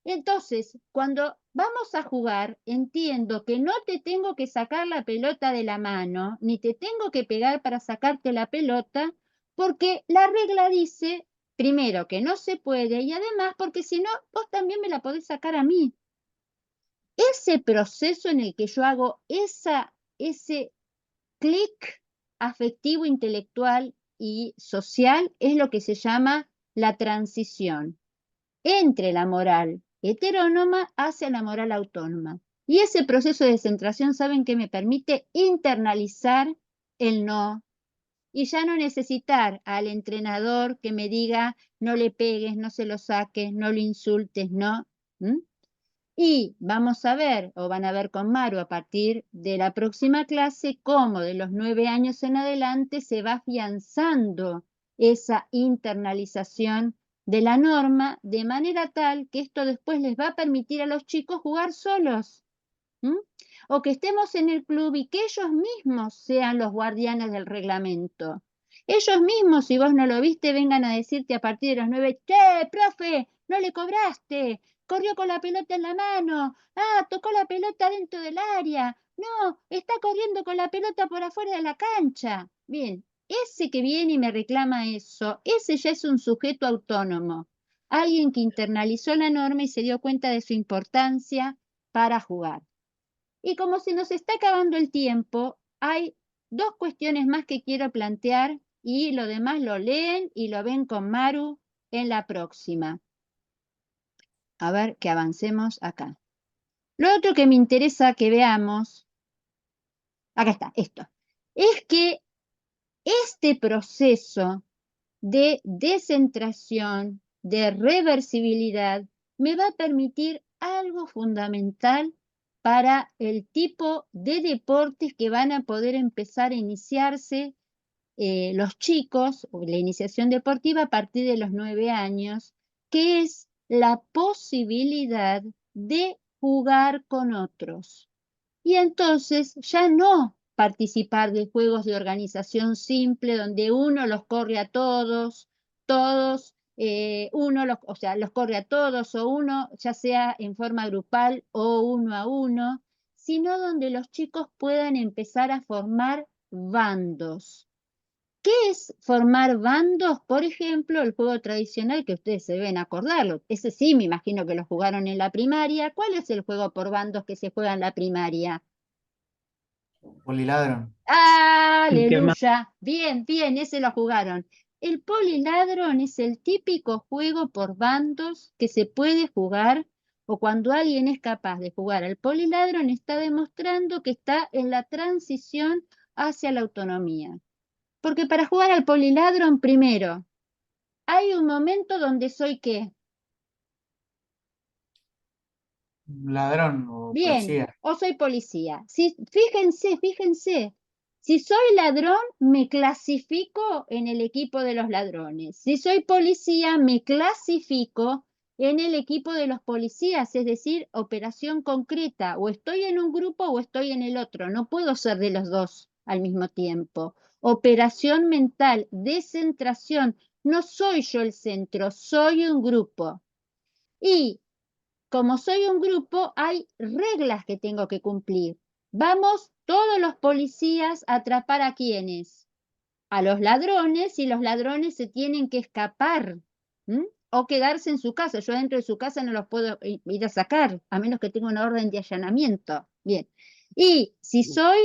Entonces, cuando vamos a jugar, entiendo que no te tengo que sacar la pelota de la mano, ni te tengo que pegar para sacarte la pelota, porque la regla dice, primero, que no se puede, y además, porque si no, vos también me la podés sacar a mí. Ese proceso en el que yo hago ese clic afectivo, intelectual y social es lo que se llama la transición entre la moral heterónoma hacia la moral autónoma. Y ese proceso de descentración, ¿saben qué me permite? Internalizar el no. Y ya no necesitar al entrenador que me diga, no le pegues, no se lo saques, no lo insultes, no. ¿Mm? Y vamos a ver, o van a ver con Maru a partir de la próxima clase, cómo de los 9 años en adelante se va afianzando esa internalización de la norma, de manera tal que esto después les va a permitir a los chicos jugar solos. ¿Mm? O que estemos en el club y que ellos mismos sean los guardianes del reglamento. Ellos mismos, si vos no lo viste, vengan a decirte a partir de los 9, che, profe, no le cobraste, corrió con la pelota en la mano, tocó la pelota dentro del área, no, está corriendo con la pelota por afuera de la cancha. Bien, ese que viene y me reclama eso, ese ya es un sujeto autónomo, alguien que internalizó la norma y se dio cuenta de su importancia para jugar. Y como se nos está acabando el tiempo, hay 2 cuestiones más que quiero plantear y lo demás lo leen y lo ven con Maru en la próxima. A ver que avancemos acá. Lo otro que me interesa que veamos, acá está, esto, es que este proceso de descentración, de reversibilidad, me va a permitir algo fundamental para el tipo de deportes que van a poder empezar a iniciarse los chicos, o la iniciación deportiva a partir de los 9 años, que es la posibilidad de jugar con otros. Y entonces ya no participar de juegos de organización simple donde uno los corre a todos, los corre a todos o uno, ya sea en forma grupal o uno a uno, sino donde los chicos puedan empezar a formar bandos. ¿Qué es formar bandos? Por ejemplo, el juego tradicional que ustedes se deben acordarlo. Ese sí, me imagino que lo jugaron en la primaria. ¿Cuál es el juego por bandos que se juega en la primaria? Poliladron. ¡Aleluya! Bien, bien, ese lo jugaron. El poliladron es el típico juego por bandos que se puede jugar, o cuando alguien es capaz de jugar al poliladron está demostrando que está en la transición hacia la autonomía. Porque para jugar al poliladron, primero, hay un momento donde soy ¿qué? Ladrón o Bien, policía. o soy policía. Fíjense, si soy ladrón, me clasifico en el equipo de los ladrones. Si soy policía, me clasifico en el equipo de los policías, es decir, operación concreta. O estoy en un grupo o estoy en el otro. No puedo ser de los dos al mismo tiempo. Operación mental, descentración. No soy yo el centro, soy un grupo. Y como soy un grupo, hay reglas que tengo que cumplir. Vamos todos los policías a atrapar a quienes, a los ladrones, y los ladrones se tienen que escapar, ¿m? O quedarse en su casa. Yo dentro de su casa no los puedo ir a sacar, a menos que tenga una orden de allanamiento. Bien. Y si soy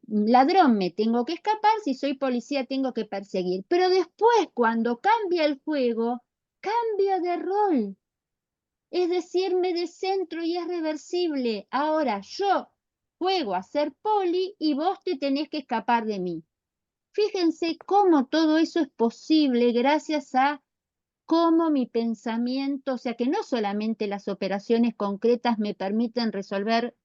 ladrón me tengo que escapar, si soy policía tengo que perseguir. Pero después, cuando cambia el juego, cambia de rol. Es decir, me descentro y es reversible. Ahora yo juego a ser poli y vos te tenés que escapar de mí. Fíjense cómo todo eso es posible gracias a cómo mi pensamiento, o sea que no solamente las operaciones concretas me permiten resolver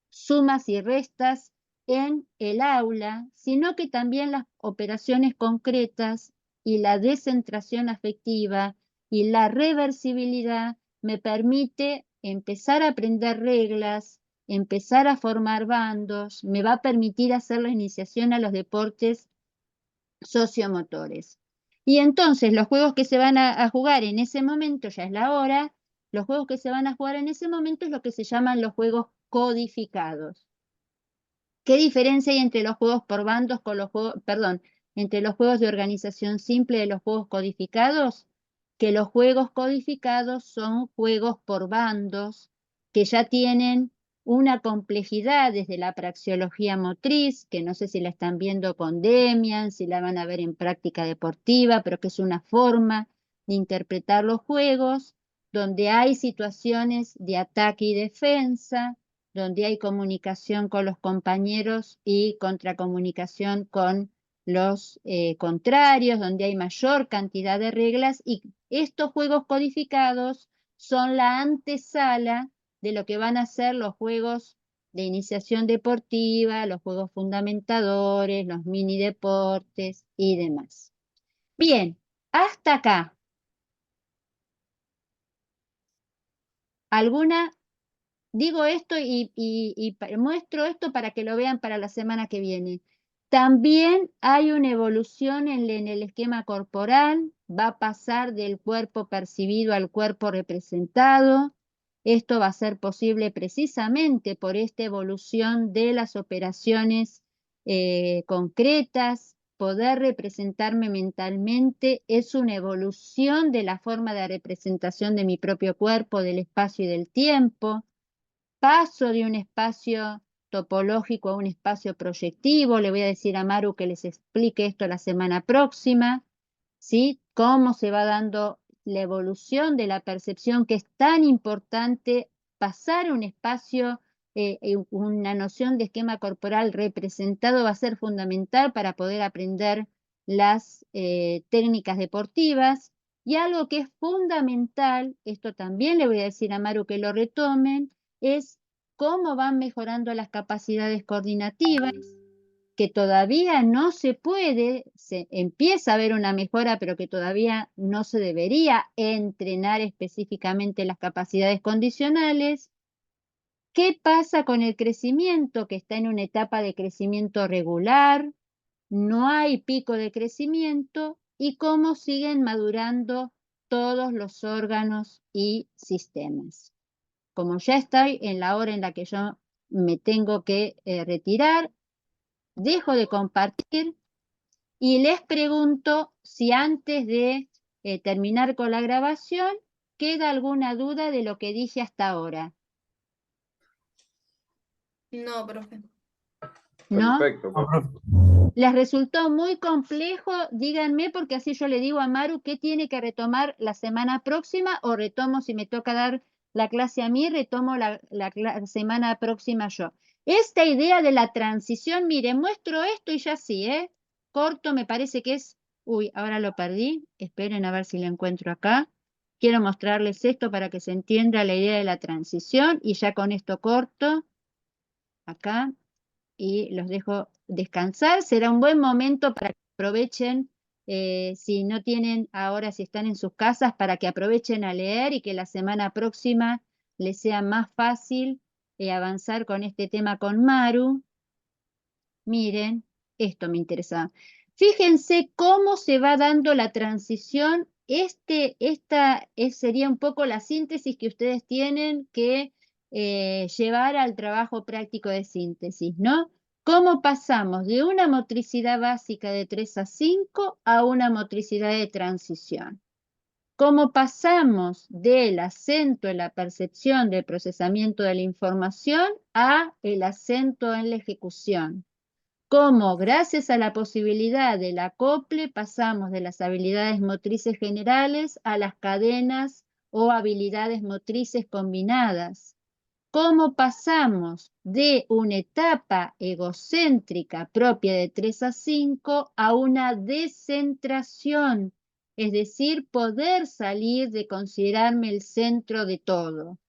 sumas y restas en el aula, sino que también las operaciones concretas y la descentración afectiva y la reversibilidad me permite empezar a aprender reglas, empezar a formar bandos, me va a permitir hacer la iniciación a los deportes sociomotores. Y entonces los juegos que se van a jugar en ese momento, ya es la hora, los juegos que se van a jugar en ese momento es lo que se llaman los juegos codificados. ¿Qué diferencia hay entre los juegos por bandos con los juegos, perdón, entre los juegos de organización simple y los juegos codificados? Que los juegos codificados son juegos por bandos que ya tienen una complejidad desde la praxeología motriz, que no sé si la están viendo con Demian, si la van a ver en práctica deportiva, pero que es una forma de interpretar los juegos, donde hay situaciones de ataque y defensa, donde hay comunicación con los compañeros y contracomunicación con los contrarios, donde hay mayor cantidad de reglas, y estos juegos codificados son la antesala de lo que van a ser los juegos de iniciación deportiva, los juegos fundamentadores, los mini deportes y demás. Bien, hasta acá. ¿Alguna? Digo esto y muestro esto para que lo vean para la semana que viene. También hay una evolución en el esquema corporal, va a pasar del cuerpo percibido al cuerpo representado. Esto va a ser posible precisamente por esta evolución de las operaciones concretas. Poder representarme mentalmente es una evolución de la forma de representación de mi propio cuerpo, del espacio y del tiempo. Paso de un espacio topológico a un espacio proyectivo. Le voy a decir a Maru que les explique esto la semana próxima, ¿sí? Cómo se va dando la evolución de la percepción, que es tan importante pasar un espacio, una noción de esquema corporal representado va a ser fundamental para poder aprender las técnicas deportivas. Y algo que es fundamental, esto también le voy a decir a Maru que lo retomen, es cómo van mejorando las capacidades coordinativas, que todavía no se puede, se empieza a ver una mejora, pero que todavía no se debería entrenar específicamente las capacidades condicionales. ¿Qué pasa con el crecimiento, que está en una etapa de crecimiento regular? No hay pico de crecimiento, y cómo siguen madurando todos los órganos y sistemas. Como ya estoy en la hora en la que yo me tengo que retirar, dejo de compartir y les pregunto si antes de terminar con la grabación queda alguna duda de lo que dije hasta ahora. No, profe. ¿No? Perfecto, profe. ¿Les resultó muy complejo? Díganme, porque así yo le digo a Maru qué tiene que retomar la semana próxima, o retomo, si me toca dar la clase a mí, retomo la semana próxima yo. Esta idea de la transición, mire, muestro esto y ya sí, corto, me parece que es... Uy, ahora lo perdí. Esperen a ver si lo encuentro acá. Quiero mostrarles esto para que se entienda la idea de la transición, y ya con esto corto. Acá. Y los dejo descansar. Será un buen momento para que aprovechen, si no tienen ahora, si están en sus casas, para que aprovechen a leer y que la semana próxima les sea más fácil avanzar con este tema con Maru. Miren, esto me interesa. Fíjense cómo se va dando la transición. Esta sería un poco la síntesis que ustedes tienen que llevar al trabajo práctico de síntesis, ¿no? ¿Cómo pasamos de una motricidad básica de 3 a 5 a una motricidad de transición? ¿Cómo pasamos del acento en la percepción del procesamiento de la información a el acento en la ejecución? cómo gracias a la posibilidad del acople pasamos de las habilidades motrices generales a las cadenas o habilidades motrices combinadas. Cómo pasamos de una etapa egocéntrica propia de 3 a 5 a una descentración, es decir, poder salir de considerarme el centro de todo.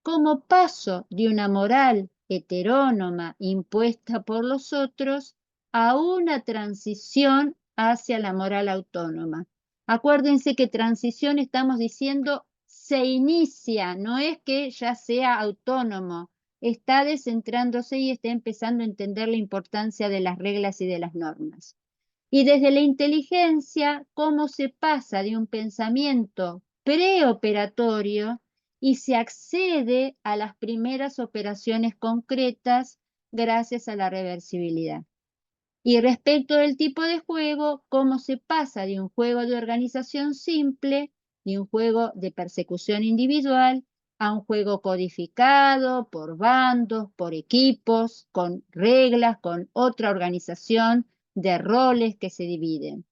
Cómo paso de una moral heterónoma impuesta por los otros a una transición hacia la moral autónoma. Acuérdense que transición estamos diciendo se inicia, no es que ya sea autónomo, está descentrándose y está empezando a entender la importancia de las reglas y de las normas. Y desde la inteligencia, cómo se pasa de un pensamiento preoperatorio y se accede a las primeras operaciones concretas gracias a la reversibilidad. Y respecto del tipo de juego, cómo se pasa de un juego de organización simple, de un juego de persecución individual, a un juego codificado por bandos, por equipos, con reglas, con otra organización de roles que se dividen.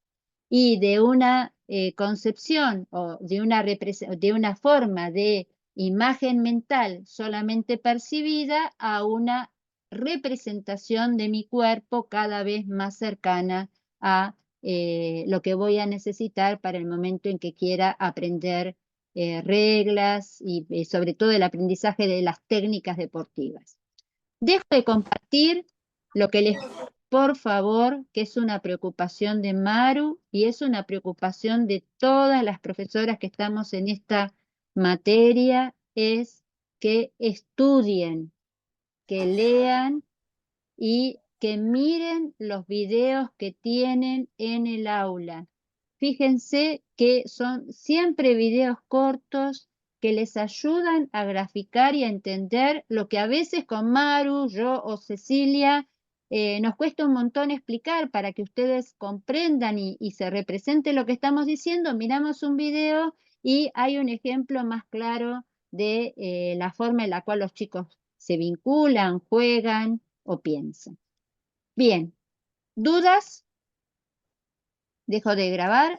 Y de una concepción o de una forma de imagen mental solamente percibida a una representación de mi cuerpo cada vez más cercana a lo que voy a necesitar para el momento en que quiera aprender reglas y sobre todo el aprendizaje de las técnicas deportivas. Dejo de compartir lo que les por favor, que es una preocupación de Maru y es una preocupación de todas las profesoras que estamos en esta materia, es que estudien, que lean y que miren los videos que tienen en el aula. Fíjense que son siempre videos cortos que les ayudan a graficar y a entender lo que a veces con Maru, yo o Cecilia nos cuesta un montón explicar para que ustedes comprendan y se represente lo que estamos diciendo. Miramos un video y hay un ejemplo más claro de la forma en la cual los chicos se vinculan, juegan o piensan. Bien, ¿dudas? Dejo de grabar.